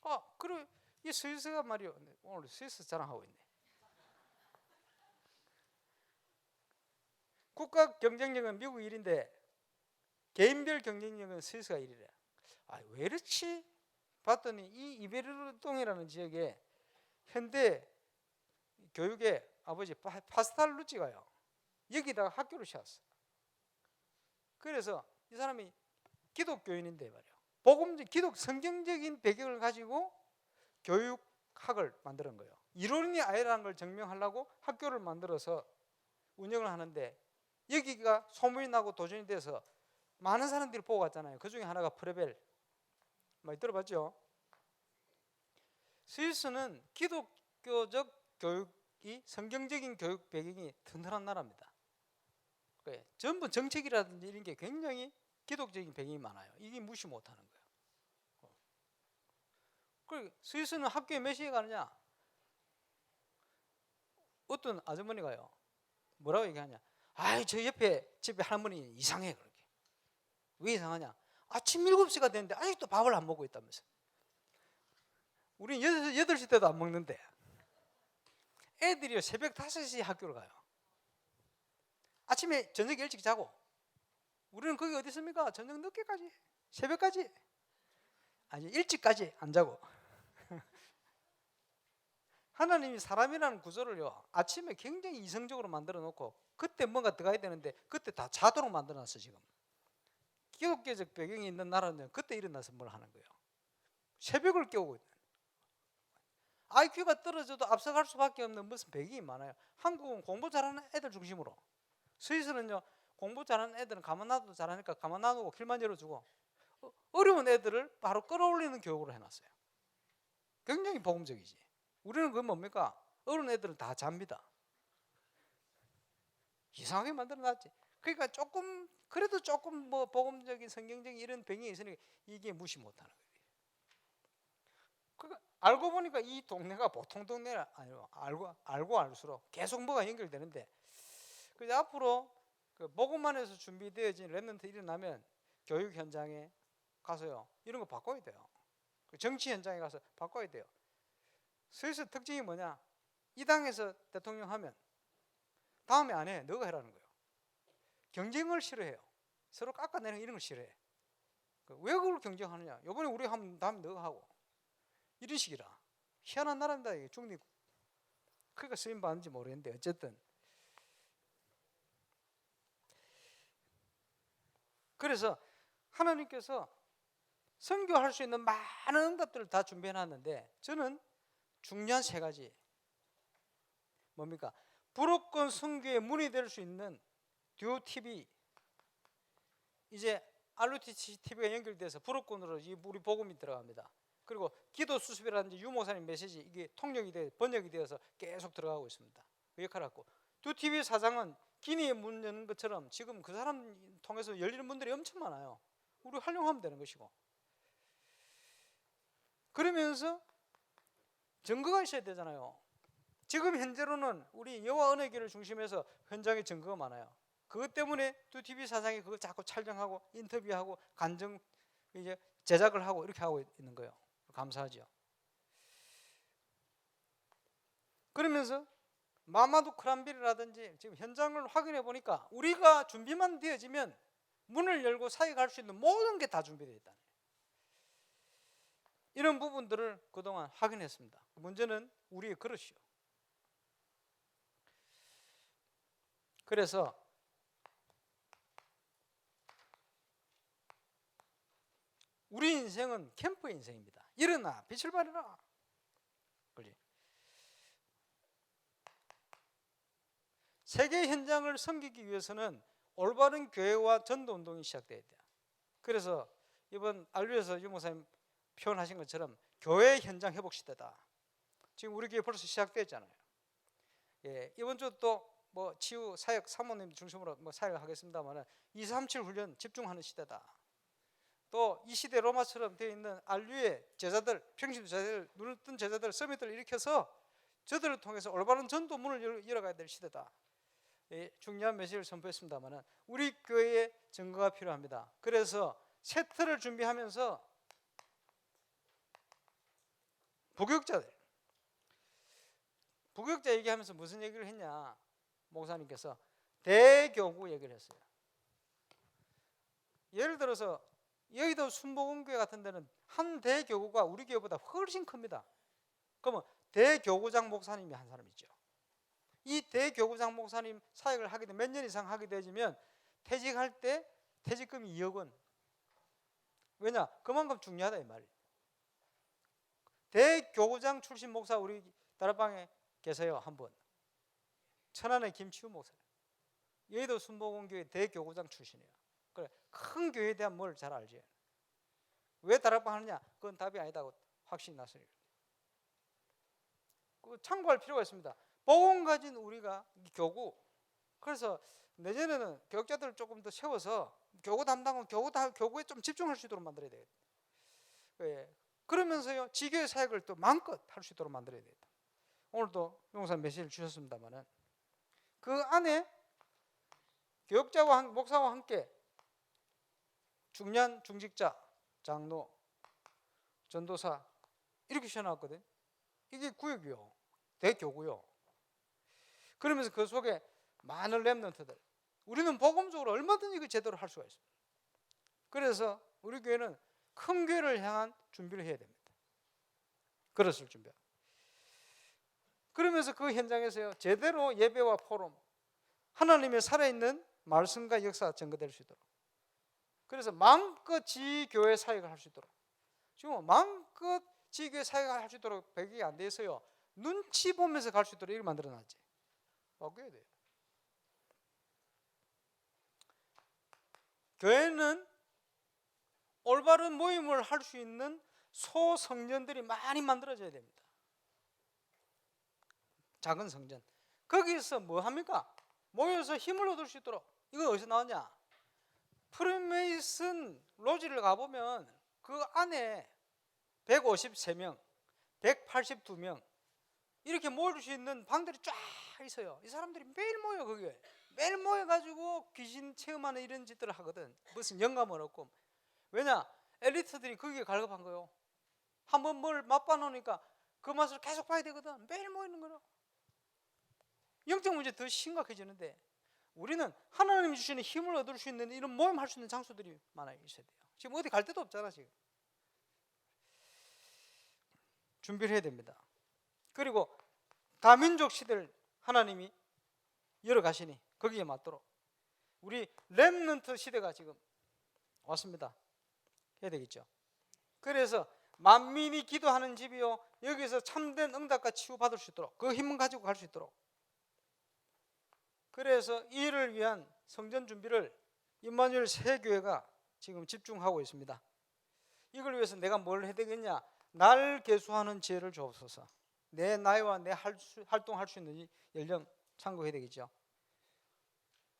아, 그리고 이 스위스가 말이요, 오늘 스위스 자랑하고 있네. 국가 경쟁력은 미국 1인데 개인별 경쟁력은 스위스가 1위래. 아, 왜 이렇지? 봤더니 이 이베르동이라는 지역에 현대 교육의 아버지 파스탈루치가요, 여기다가 학교를 세웠어. 그래서 이 사람이 기독교인인데 말이야, 기독 성경적인 배경을 가지고 교육학을 만드는 거예요. 이론이 아니라는 걸 증명하려고 학교를 만들어서 운영을 하는데, 여기가 소문이 나고 도전이 돼서 많은 사람들이 보고 갔잖아요. 그 중에 하나가 프레벨. 많이 들어봤죠? 스위스는 기독교적 교육이, 성경적인 교육 배경이 튼튼한 나라입니다. 전부 정책이라든지 이런 게 굉장히 기독적인 배경이 많아요. 이게 무시 못하는 거예요. 그리고 스위스는 학교에 몇 시에 가느냐? 어떤 아주머니가요, 뭐라고 얘기하냐? 아이, 저 옆에 집에 할머니 이상해. 그렇게. 왜 이상하냐? 아침 7시가 됐는데 아직도 밥을 안 먹고 있다면서. 우리는 8시 때도 안 먹는데 애들이요, 새벽 5시에 학교를 가요. 아침에 저녁에 일찍 자고. 우리는 거기 어디 있습니까? 저녁 늦게까지, 새벽까지. 아니, 일찍까지 안 자고. 하나님이 사람이라는 구조를요, 아침에 굉장히 이성적으로 만들어 놓고 그때 뭔가 들어가야 되는데 그때 다 자도록 만들어 놨어. 지금 기독교적 배경이 있는 나라는 그때 일어나서 뭘 하는 거예요. 새벽을 깨우고 있는. IQ가 떨어져도 앞서갈 수밖에 없는 무슨 배경이 많아요. 한국은 공부 잘하는 애들 중심으로, 스위스는요, 공부 잘하는 애들은 가만 놔둬도 잘하니까 가만 놔두고 길만 열어주고, 어려운 애들을 바로 끌어올리는 교육으로 해놨어요. 굉장히 복음적이지. 우리는 그건 뭡니까? 어려운 애들은 다 잡니다. 이상하게 만들어놨지. 그러니까 조금, 그래도 조금 뭐 복음적인 성경적인 이런 배경이 있으니까 이게 무시 못하는 거예요. 그러니까 알고 보니까 이 동네가 보통 동네가 아니고, 알고 알수록 계속 뭐가 연결되는데, 그래서 앞으로 그 복음만에서 준비되어진 렘넌트 일어나면 교육 현장에 가서요, 이런 거 바꿔야 돼요. 정치 현장에 가서 바꿔야 돼요. 스위스 특징이 뭐냐? 이 당에서 대통령 하면 다음에 안 해. 너가 해라는 거예요. 경쟁을 싫어해요. 서로 깎아내는 이런 걸 싫어해. 왜 그걸 경쟁하느냐? 이번에 우리 하면 다음에 너가 하고. 이런 식이라. 희한한 나라입니다. 이게 중립국. 그러니까 쓰임 받는지 모르겠는데 어쨌든. 그래서 하나님께서 선교할 수 있는 많은 응답들을 다 준비해 놨는데, 저는 중요한 3가지. 뭡니까? 불옥권 선교의 문이 될 수 있는 듀오 TV, 이제 RUTC TV가 연결돼서 불옥권으로 우리 복음이 들어갑니다. 그리고 기도 수습이라는 유 목사님 메시지, 이게 통역이 돼 번역이 되어서 계속 들어가고 있습니다. 그 역할을 하고, 듀오 TV 사장은 기니의 문 여는 것처럼 지금 그 사람 통해서 열리는 문들이 엄청 많아요. 우리 활용하면 되는 것이고. 그러면서 증거가 있어야 되잖아요. 지금 현재로는 우리 여호와 은혜교를 중심해서 현장에 증거가 많아요. 그것 때문에 두 TV 사장이 그걸 자꾸 촬영하고 인터뷰하고 간증 이제 제작을 하고 이렇게 하고 있는 거예요. 감사하죠. 그러면서 마마두 크란빌이라든지 지금 현장을 확인해 보니까 우리가 준비만 되어지면 문을 열고 사역할 수 있는 모든 게 다 준비되어 있다. 이런 부분들을 그동안 확인했습니다. 문제는 우리의 그릇이요. 그래서 우리 인생은 캠프 인생입니다. 일어나 빛을 발해라. 그렇지? 세계 현장을 섬기기 위해서는 올바른 교회와 전도 운동이 시작돼야 돼요. 그래서 이번 알류에서 유 목사님 표현하신 것처럼 교회 현장 회복 시대다. 지금 우리 교회 벌써 시작됐잖아요. 예, 이번 주 또 뭐 치유 사역 사모님 중심으로 뭐 사역을 하겠습니다만 237 훈련 집중하는 시대다. 또 이 시대 로마처럼 되어 있는 알류의 제자들, 평신 제자들, 눈을 뜬 제자들, 서밋들을 일으켜서 저들을 통해서 올바른 전도문을 열어가야 될 시대다. 예, 중요한 메시지를 선포했습니다만 우리 교회에 증거가 필요합니다. 그래서 세트를 준비하면서 부교육자 얘기하면서 무슨 얘기를 했냐? 목사님께서 대교구 얘기를 했어요. 예를 들어서 여의도 순복음교회 같은 데는 한 대교구가 우리 교회보다 훨씬 큽니다. 그러면 대교구장 목사님이 한 사람 있죠. 이 대교구장 목사님 사역을 하게 되면 몇 년 이상 하게 되면 퇴직할 때 퇴직금이 2억 원. 왜냐? 그만큼 중요하다 이 말이에요. 대교구장 출신 목사 우리 다락방에 계세요. 한 분. 천안의 김치우 목사. 여의도 순복음교회 대교구장 출신이에요. 그래, 큰 교회에 대한 뭘 잘 알지. 왜 다락방 하느냐? 그건 답이 아니다고 확신이 났어요. 참고할 필요가 있습니다. 복음 가진 우리가 교구. 그래서 내년에는 교육자들을 조금 더 세워서 교구 담당은 교구에 좀 집중할 수 있도록 만들어야 되겠다. 예. 그러면서요 지교회 사역을 또 마음껏 할 수 있도록 만들어야 되겠다. 오늘도 용산 메시지를 주셨습니다만은 그 안에 교육자와 목사와 함께 중년 중직자, 장로, 전도사 이렇게 시켜놨거든. 이게 구역이요, 대교구요. 그러면서 그 속에 많은 렘넌트들, 우리는 복음적으로 얼마든지 그 제대로 할 수가 있습니다. 그래서 우리 교회는 큰 교회를 향한 준비를 해야 됩니다. 그릇을 준비하고. 그러면서 그 현장에서요 제대로 예배와 포럼, 하나님의 살아있는 말씀과 역사가 증거될 수 있도록, 그래서 마음껏 지교회 사역을 할 수 있도록, 지금 마음껏 지교회 사역을 할 수 있도록 배경이 안 돼 있어요. 눈치 보면서 갈 수 있도록 이렇게 만들어놨지. 바꿔야 돼요. 교회는 올바른 모임을 할 수 있는 소성전들이 많이 만들어져야 됩니다. 작은 성전. 거기서 뭐 합니까? 모여서 힘을 얻을 수 있도록. 이거 어디서 나왔냐? 프리메이슨 로지를 가보면 그 안에 153명, 182명 이렇게 모일 수 있는 방들이 쫙 있어요. 이 사람들이 매일 모여. 거기에 매일 모여가지고 귀신 체험하는 이런 짓들을 하거든. 무슨 영감은 없고. 왜냐? 엘리트들이 거기에 갈급한 거요. 한번 뭘 맛봐 놓으니까 그 맛을 계속 봐야 되거든. 매일 모이는 거라. 영적 문제 더 심각해지는데 우리는 하나님이 주시는 힘을 얻을 수 있는 이런 모임할 수 있는 장소들이 많아 있어야 돼요. 지금 어디 갈 데도 없잖아. 지금 준비를 해야 됩니다. 그리고 다민족 시대를 하나님이 열어가시니 거기에 맞도록 우리 렘넌트 시대가 지금 왔습니다. 해야 되겠죠. 그래서 만민이 기도하는 집이요, 여기서 참된 응답과 치유받을 수 있도록 그 힘을 가지고 갈 수 있도록, 그래서 이를 위한 성전 준비를 임마누엘 새교회가 지금 집중하고 있습니다. 이걸 위해서 내가 뭘 해야 되겠냐? 날 계수하는 지혜를 주옵소서. 내 나이와 내 활동할 수 있는 연령 참고해야 되겠죠.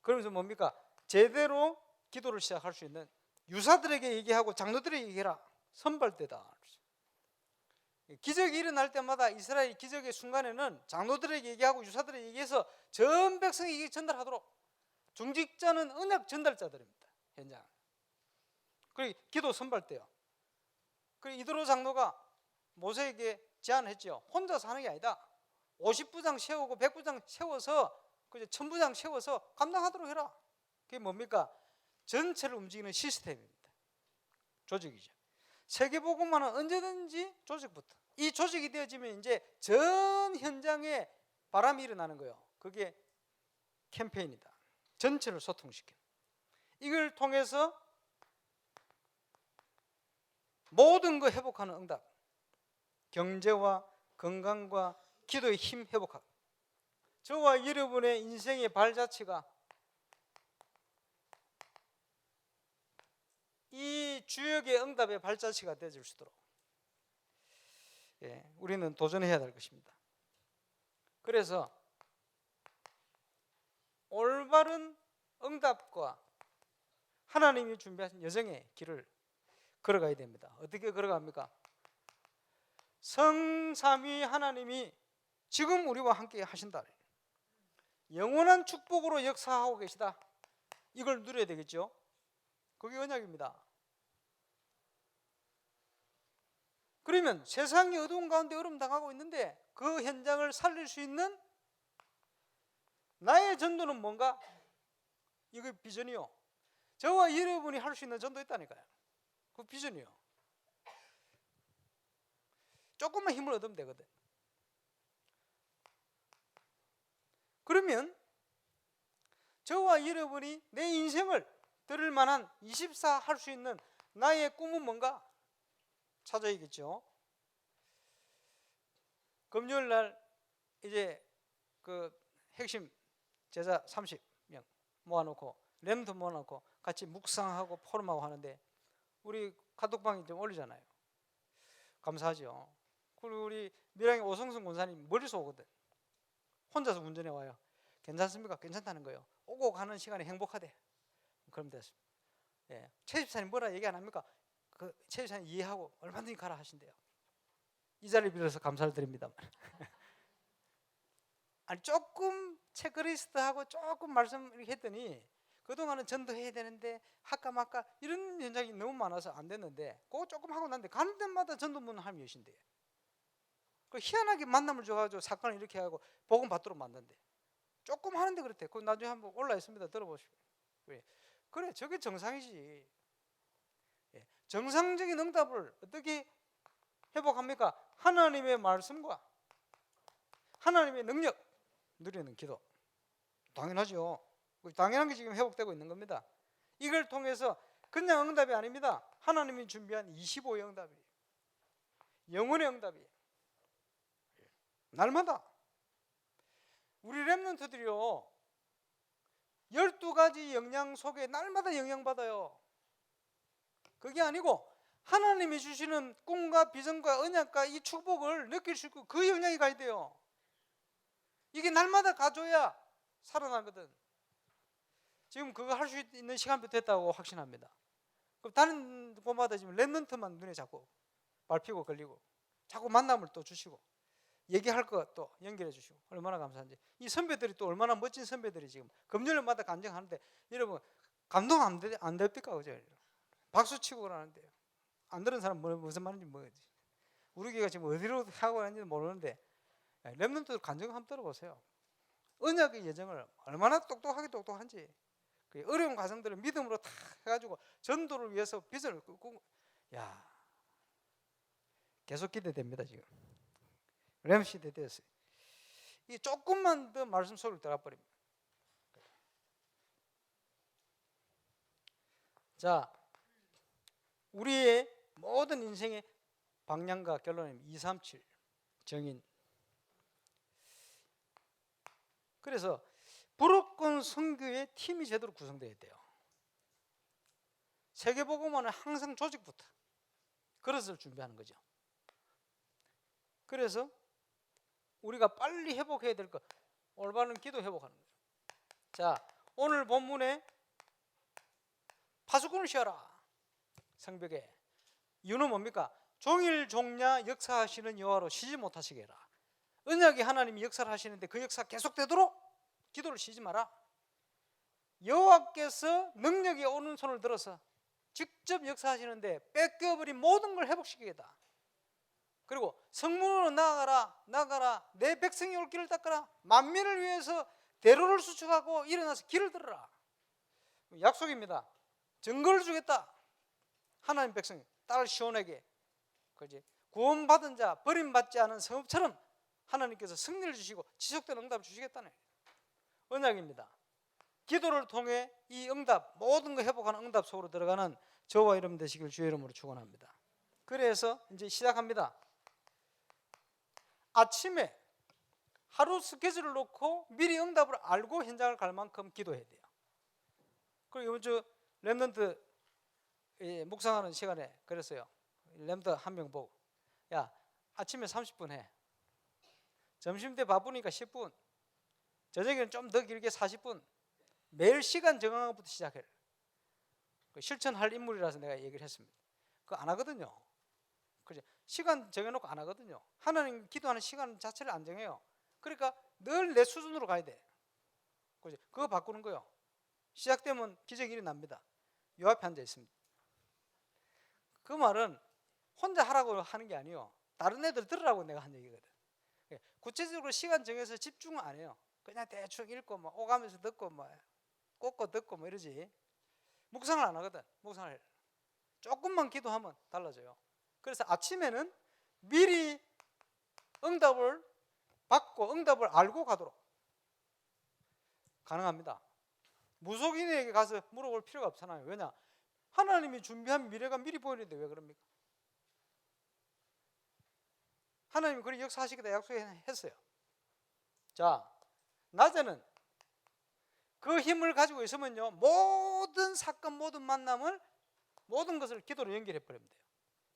그러면서 뭡니까? 제대로 기도를 시작할 수 있는 유사들에게 얘기하고 장로들에게 얘기해라. 선발대다. 기적이 일어날 때마다 이스라엘 기적의 순간에는 장로들에게 얘기하고 유사들에게 얘기해서 전 백성에게 전달하도록 중직자는 언약 전달자들입니다. 현장. 그리고 기도 선발대요. 그리고 이드로 장로가 모세에게 제안했죠. 혼자서 하는 게 아니다. 50부장 세우고 100부장 세워서 1000부장 세워서 감당하도록 해라. 그게 뭡니까? 전체를 움직이는 시스템입니다. 조직이죠. 세계복음화는 언제든지 조직부터. 이 조직이 되어지면 이제 전 현장에 바람이 일어나는 거예요. 그게 캠페인이다. 전체를 소통시켜. 이걸 통해서 모든 거 회복하는 응답. 경제와 건강과 기도의 힘 회복하고. 저와 여러분의 인생의 발자취가 이 주역의 응답의 발자취가 되어줄 수 있도록 우리는 도전해야 될 것입니다. 그래서 올바른 응답과 하나님이 준비하신 여정의 길을 걸어가야 됩니다. 어떻게 걸어갑니까? 성삼위 하나님이 지금 우리와 함께 하신다. 영원한 축복으로 역사하고 계시다. 이걸 누려야 되겠죠. 그게 언약입니다. 그러면 세상이 어두운 가운데 어려움 당하고 있는데 그 현장을 살릴 수 있는 나의 전도는 뭔가? 이거 비전이요. 저와 여러분이 할 수 있는 전도 있다니까요. 그 비전이요. 조금만 힘을 얻으면 되거든. 그러면 저와 여러분이 내 인생을 들을 만한 24 할 수 있는 나의 꿈은 뭔가? 찾아야겠죠. 금요일 날 이제 그 핵심 제자 30명 모아놓고 렘도 모아놓고 같이 묵상하고 포럼하고 하는데 우리 카톡방에 좀 올리잖아요. 감사하죠. 그리고 우리 밀양의 오성순 권사님 멀리서 오거든. 혼자서 운전해 와요. 괜찮습니까? 괜찮다는 거예요. 오고 가는 시간이 행복하대. 그럼 됐습니다. 최 집사님 뭐라 얘기 안 합니까? 그 최 집사님 이해하고 얼마든지 가라 하신대요. 이 자리를 빌어서 감사를 드립니다. 아니 조금 체크리스트하고 조금 말씀 이렇게 했더니 그동안은 전도해야 되는데 할까 말까 이런 현장이 너무 많아서 안 됐는데 그거 조금 하고 났는데 가는 데마다 전도문 하면 여신대요. 그 희한하게 만남을 줘가지고 사건을 이렇게 하고 복음 받도록 만든대. 조금 하는데 그렇대. 그 나중에 한번 올라 있습니다. 들어보시고. 그래, 저게 정상이지. 정상적인 응답을 어떻게 회복합니까? 하나님의 말씀과 하나님의 능력 누리는 기도. 당연하죠. 당연한 게 지금 회복되고 있는 겁니다. 이걸 통해서 그냥 응답이 아닙니다. 하나님이 준비한 25의 응답이에요. 영혼의 응답이에요. 날마다 우리 렘넌트들이요 12가지 영양 속에 날마다 영향받아요. 그게 아니고 하나님이 주시는 꿈과 비전과 언약과 이 축복을 느낄 수 있고 그 영향이 가야 돼요. 이게 날마다 가져야 살아나거든. 지금 그거 할 수 있는 시간표 됐다고 확신합니다. 그럼 다른 곳마다 지금 렘넌트만 눈에 자꾸 밟히고 걸리고 자꾸 만남을 또 주시고 얘기할 거 또 연결해 주시고 얼마나 감사한지. 이 선배들이 또 얼마나 멋진 선배들이 지금 금요일마다 간증하는데 여러분 감동 안 됩니까? 그죠? 박수 치고 그러는데 안 들은 사람 무슨 말인지 뭐지. 우리 교회가 지금 어디로 하고 있는지 모르는데 렘넌트들 간증 한번 들어보세요. 언약의 예정을 얼마나 똑똑한지 그 어려운 과정들을 믿음으로 다 해가지고 전도를 위해서 빚을 끄고 야 계속 기대됩니다. 지금 렘 시대 됐어요. 이 조금만 더 말씀 속으로 들어가 버립니다. 자, 우리의 모든 인생의 방향과 결론은 237 정인. 그래서 불어권 선교의 팀이 제대로 구성되어야 돼요. 세계복음화는 항상 조직부터 그것을 준비하는 거죠. 그래서 우리가 빨리 회복해야 될 것, 올바른 기도 회복하는 거예요. 자, 오늘 본문에 파수꾼을 씌워라. 성벽에. 이유는 뭡니까? 종일 종야 역사하시는 여호와로 쉬지 못하시게 해라. 언약의 하나님이 역사를 하시는데 그 역사 계속되도록 기도를 쉬지 마라. 여호와께서 능력이 오는 손을 들어서 직접 역사하시는데 뺏겨버린 모든 걸 회복시키겠다. 그리고 성문으로 나가라 내 백성이 올 길을 닦아라. 만민을 위해서 대로를 수축하고 일어나서 길을 들어라. 약속입니다. 증거를 주겠다. 하나님 백성 딸 시온에게 그지 구원받은 자 버림받지 않은 성읍처럼 하나님께서 승리를 주시고 지속된 응답을 주시겠다는 언약입니다. 기도를 통해 이 응답 모든 거 회복하는 응답 속으로 들어가는 저와 여러분 되시길 주의 이름으로 축원합니다. 그래서 이제 시작합니다. 아침에 하루 스케줄을 놓고 미리 응답을 알고 현장을 갈 만큼 기도해야 돼요. 그리고 이번 주 렘넌트 묵상하는 시간에 그랬어요. 렘넌트 한 명 보고 야 아침에 30분 해. 점심때 바쁘니까 10분, 저녁에는 좀 더 길게 40분. 매일 시간 정하는 것부터 시작해. 실천할 인물이라서 내가 얘기를 했습니다. 그거 안 하거든요. 그죠? 시간 정해놓고 안 하거든요. 하나님 기도하는 시간 자체를 안 정해요. 그러니까 늘 내 수준으로 가야 돼. 그죠? 그거 바꾸는 거요. 시작되면 기적이 일어납니다. 요 앞에 앉아 있습니다. 그 말은 혼자 하라고 하는 게 아니에요. 다른 애들 들으라고 내가 한 얘기거든. 구체적으로 시간 정해서 집중 안 해요. 그냥 대충 읽고 뭐 오가면서 듣고 뭐 꽂고 듣고 뭐 이러지. 묵상을 안 하거든. 묵상을 조금만 기도하면 달라져요. 그래서 아침에는 미리 응답을 받고 응답을 알고 가도록 가능합니다. 무속인에게 가서 물어볼 필요가 없잖아요. 왜냐? 하나님이 준비한 미래가 미리 보이는데 왜 그럽니까? 하나님이 그렇게 역사하시겠다 약속했어요. 자, 낮에는 그 힘을 가지고 있으면요 모든 사건 모든 만남을 모든 것을 기도로 연결해 버리면 돼요.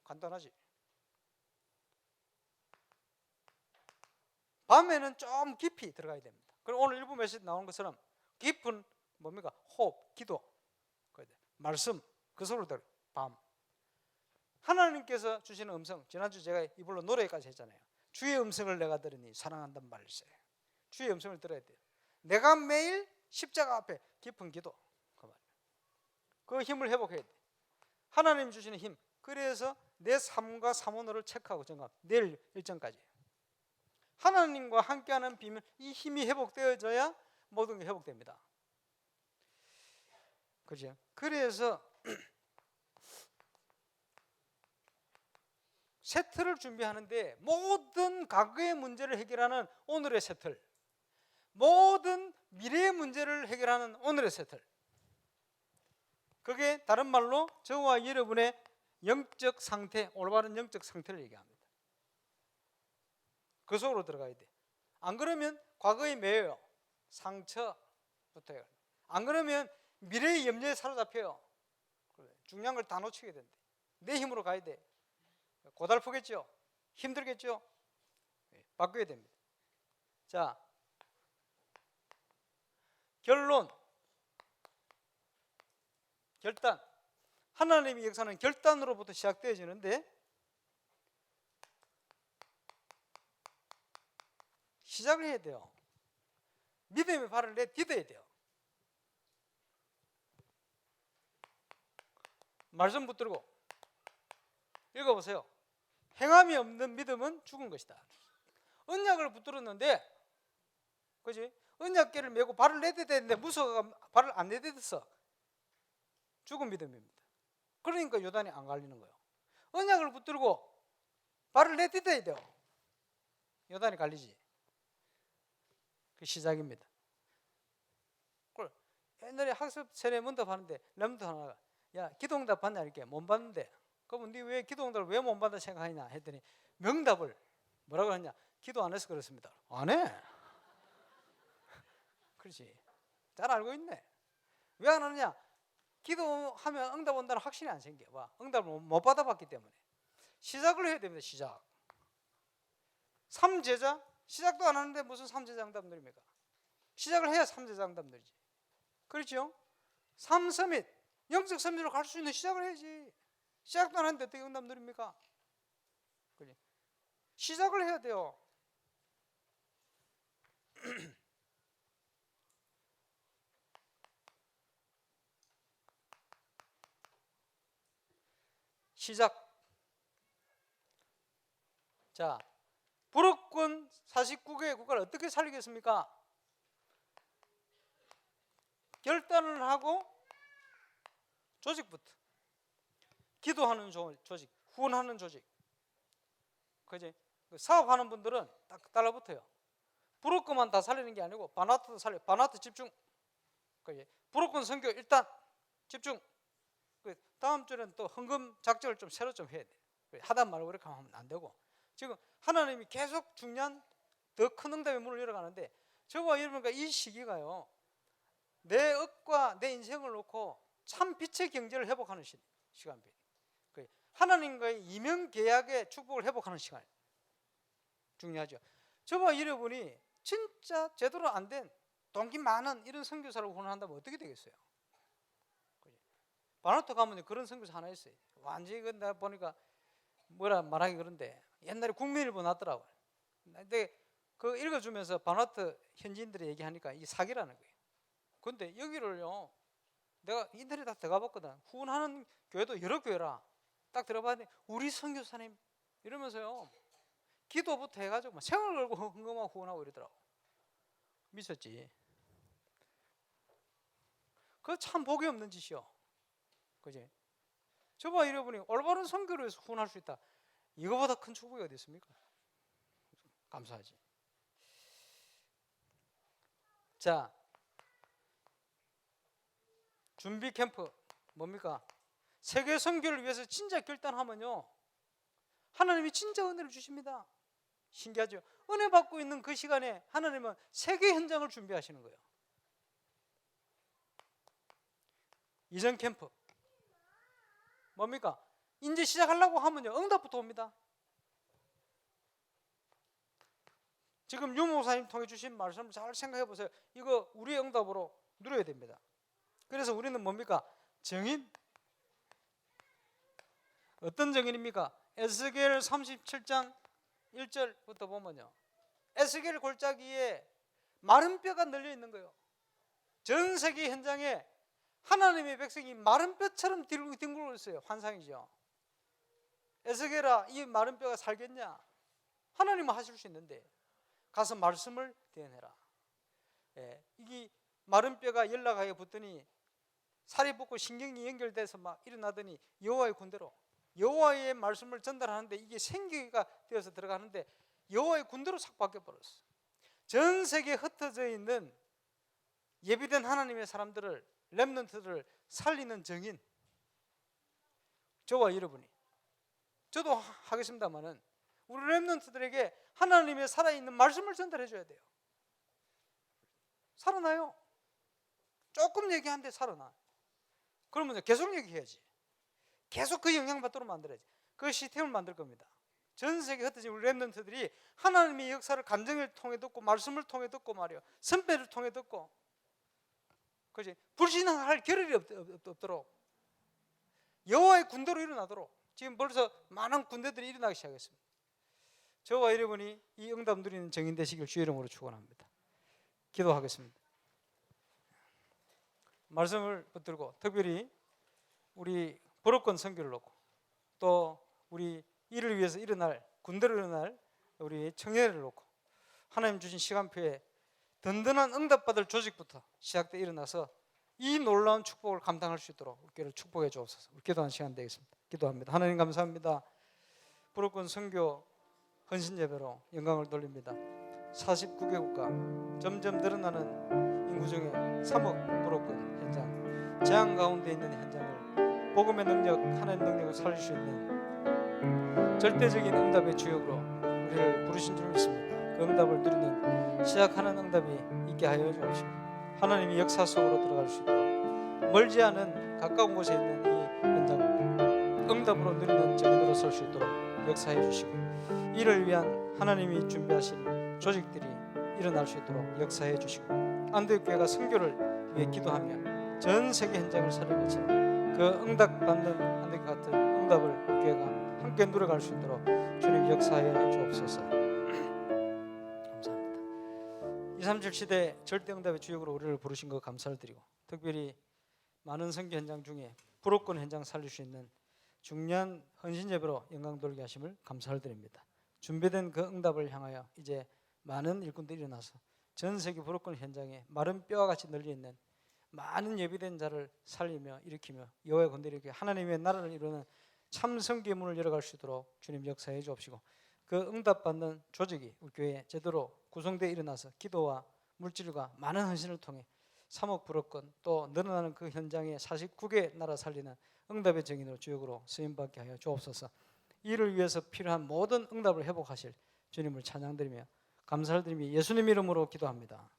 간단하지. 밤에는 좀 깊이 들어가야 됩니다. 그리고 오늘 일부 메시지 나온 것처럼 깊은 뭡니까? 호흡, 기도, 말씀 그 속으로 들어. 밤 하나님께서 주시는 음성, 지난주 제가 이불로 노래까지 했잖아요. 주의 음성을 내가 들으니 사랑한단 말세. 주의 음성을 들어야 돼요. 내가 매일 십자가 앞에 깊은 기도, 그 힘을 회복해야 돼. 하나님 주시는 힘. 그래서 내 삶과 사모노를 체크하고 정합. 내일 일정까지 하나님과 함께하는 비밀, 이 힘이 회복되어져야 모든 게 회복됩니다. 그죠? 그래서 세틀을 준비하는데 모든 과거의 문제를 해결하는 오늘의 세틀, 모든 미래의 문제를 해결하는 오늘의 세틀, 그게 다른 말로 저와 여러분의 영적 상태, 올바른 영적 상태를 얘기합니다. 그 속으로 들어가야 돼. 안 그러면 과거의 매여, 상처부터 해요. 안 그러면 미래의 염려에 사로잡혀요. 중요한 걸 다 놓치게 된대. 내 힘으로 가야 돼. 고달프겠죠? 힘들겠죠? 바꿔야 됩니다. 자, 결론, 결단. 하나님의 역사는 결단으로부터 시작되어지는데 시작을 해야 돼요. 믿음의 발을 내딛어야 돼요. 말씀 붙들고 읽어보세요. 행함이 없는 믿음은 죽은 것이다. 언약을 붙들었는데, 그지? 언약궤를 메고 발을 내딛어야 되는데 무서워가 발을 안 내딛었어. 죽은 믿음입니다. 그러니까 요단이 안 갈리는 거예요. 언약을 붙들고 발을 내딛어야 돼요. 요단이 갈리지. 그 시작입니다. 옛날에 학습 세례 문답 하는데 렘넌트 하나가 야 기도응답 받냐 이렇게 못 받는데, 그러면 네 왜 기도응답을 왜 못 받는다 생각하냐 했더니 명답을 뭐라고 하냐, 기도 안 해서 그렇습니다. 안 해. 그렇지. 잘 알고 있네. 왜 안 하느냐? 기도하면 응답 온다는 확신이 안 생겨. 봐. 응답을 못 받아봤기 때문에. 시작을 해야 됩니다. 시작. 3제자 시작도 안 하는데 무슨 3제자 응답 누립니까? 시작을 해야 3제자 응답 누리지. 그렇죠? 3서밋 영적 서밋으로 갈 수 있는 시작을 해야지. 시작도 안 하는데 어떻게 응답 누립니까? 그렇지? 시작을 해야 돼요. 시작. 자, 불어권 49개 국가를 어떻게 살리겠습니까? 결단을 하고 조직부터. 기도하는 조직, 후원하는 조직. 그지? 사업하는 분들은 딱 달라붙어요. 불어권만 다 살리는 게 아니고 바나트도 살려. 바나트 집중. 그지? 불어권 선교 일단 집중. 다음 주에는 또 헌금 작정을 좀 새로 좀 해야 돼. 하다 말고 그렇게 하면 안 되고. 지금 하나님이 계속 중요한 더 큰 응답의 문을 열어가는데, 저와 여러분과 이 시기가요, 내 업과 내 인생을 놓고 참 빛의 경제를 회복하는 시간이에요. 하나님과의 이명 계약의 축복을 회복하는 시간 중요하죠. 저와 여러분이 진짜 제대로 안 된 동기 많은 이런 선교사를 후원한다면 어떻게 되겠어요? 바나토 가면 그런 선교사 하나 있어요. 완전히 내가 보니까 뭐라 말하기 그런데 옛날에 국민일보 났더라고요. 근데 그 읽어주면서 바나토 현지인들이 얘기하니까 이게 사기라는 거예요. 근데 여기를요, 내가 인터넷 다 들어가 봤거든. 후원하는 교회도 여러 교회라 딱 들어봤는데 우리 선교사님 이러면서요, 기도부터 해가지고 막 생을 걸고 헌금하고 후원하고 이러더라고. 미쳤지. 그거 참 복이 없는 짓이요. 그지? 저봐 여러분이 올바른 선교를 위해서 후원할 수 있다. 이거보다 큰 축복이 어디 있습니까? 감사하지. 자, 준비 캠프 뭡니까? 세계 선교를 위해서 진짜 결단하면요, 하나님이 진짜 은혜를 주십니다. 신기하죠? 은혜 받고 있는 그 시간에 하나님은 세계 현장을 준비하시는 거예요. 이전 캠프 뭡니까? 이제 시작하려고 하면요, 응답부터 옵니다. 지금 유 목사님 통해 주신 말씀을 잘 생각해 보세요. 이거 우리의 응답으로 누려야 됩니다. 그래서 우리는 뭡니까? 정인. 어떤 정인입니까? 에스겔 37장 1절부터 보면요, 에스겔 골짜기에 마른 뼈가 널려 있는 거예요. 전 세계 현장에 하나님의 백성이 마른 뼈처럼 뒹굴고 있어요. 환상이죠. 에스겔아, 이 마른 뼈가 살겠냐? 하나님은 하실 수 있는데 가서 말씀을 대언해라. 이게 마른 뼈가 연락하게 붙더니 살이 붙고 신경이 연결돼서 막 일어나더니 여호와의 군대로, 여호와의 말씀을 전달하는데 이게 생기가 되어서 들어가는데 여호와의 군대로 싹 바뀌어버렸어. 전 세계에 흩어져 있는 예비된 하나님의 사람들을, 렘넌트들을 살리는 정인, 저와 여러분이, 저도 하겠습니다만은 우리 렘넌트들에게 하나님의 살아있는 말씀을 전달해 줘야 돼요. 살아나요. 조금 얘기하는데 살아나. 그러면 계속 얘기해야지. 계속 그 영향받도록 만들어야지. 그 시스템을 만들 겁니다. 전 세계 흩어진 우리 렘넌트들이 하나님의 역사를 감정을 통해 듣고 말씀을 통해 듣고 말이요, 선배를 통해 듣고, 그렇지, 불신앙할 겨를이 없도록 여호와의 군대로 일어나도록 지금 벌써 많은 군대들이 일어나기 시작했습니다. 저와 여러분이 이 응답 누리는 정인 되시길 주의 이름으로 축원합니다. 기도하겠습니다. 말씀을 붙들고 특별히 우리 불어권 선교를 놓고 또 우리 이를 위해서 일어날, 군대로 일어날 우리 청년을 놓고 하나님 주신 시간표에 든든한 응답받을 조직부터 시작돼 일어나서 이 놀라운 축복을 감당할 수 있도록 우리를 축복해 주옵소서. 우리 기도하는 시간 되겠습니다. 기도합니다. 하나님 감사합니다. 불어권 선교 헌신 예배로 영광을 돌립니다. 49개 국가, 점점 늘어나는 인구 중에 3억 불어권 현장, 재앙 가운데 있는 현장을 복음의 능력, 하나님의 능력을 살릴 수 있는 절대적인 응답의 주역으로 우리를 부르신 줄 믿습니다. 그 응답을 누리는 시작하는 응답이 있게 하여 주옵시고 하나님이 역사 속으로 들어갈 수 있도록 멀지 않은 가까운 곳에 있는 이 현장을 응답으로 누리는 증인으로 설 수 있도록 역사해 주시고 이를 위한 하나님이 준비하신 조직들이 일어날 수 있도록 역사해 주시고 안도교회가 선교를 위해 기도하며 전 세계 현장을 살릴 것처럼 그 응답받는 안도교회 같은 응답을 교회가 함께 누려갈 수 있도록 주님 역사해 주옵소서. 감사합니다. 237 시대 절대 응답의 주역으로 우리를 부르신 것 감사를 드리고 특별히 많은 선교 현장 중에 불어권 현장 살릴 수 있는 중요한 헌신 예배로 영광 돌게 하심을 감사를 드립니다. 준비된 그 응답을 향하여 이제 많은 일꾼들이 일어나서 전 세계 부르권 현장에 마른 뼈와 같이 널려 있는 많은 예비된 자를 살리며 일으키며 여호와의 군대를 일으켜 하나님의 나라를 이루는 참 성기의 문을 열어갈 수 있도록 주님 역사해 주옵시고, 그 응답받는 조직이 우리 교회에 제대로 구성되어 일어나서 기도와 물질과 많은 헌신을 통해 3억 부르권 또 늘어나는 그 현장에 49개 나라 살리는 응답의 증인으로 주역으로 쓰임받게 하여 주옵소서. 이를 위해서 필요한 모든 응답을 회복하실 주님을 찬양드리며 감사를 드리며 예수님 이름으로 기도합니다.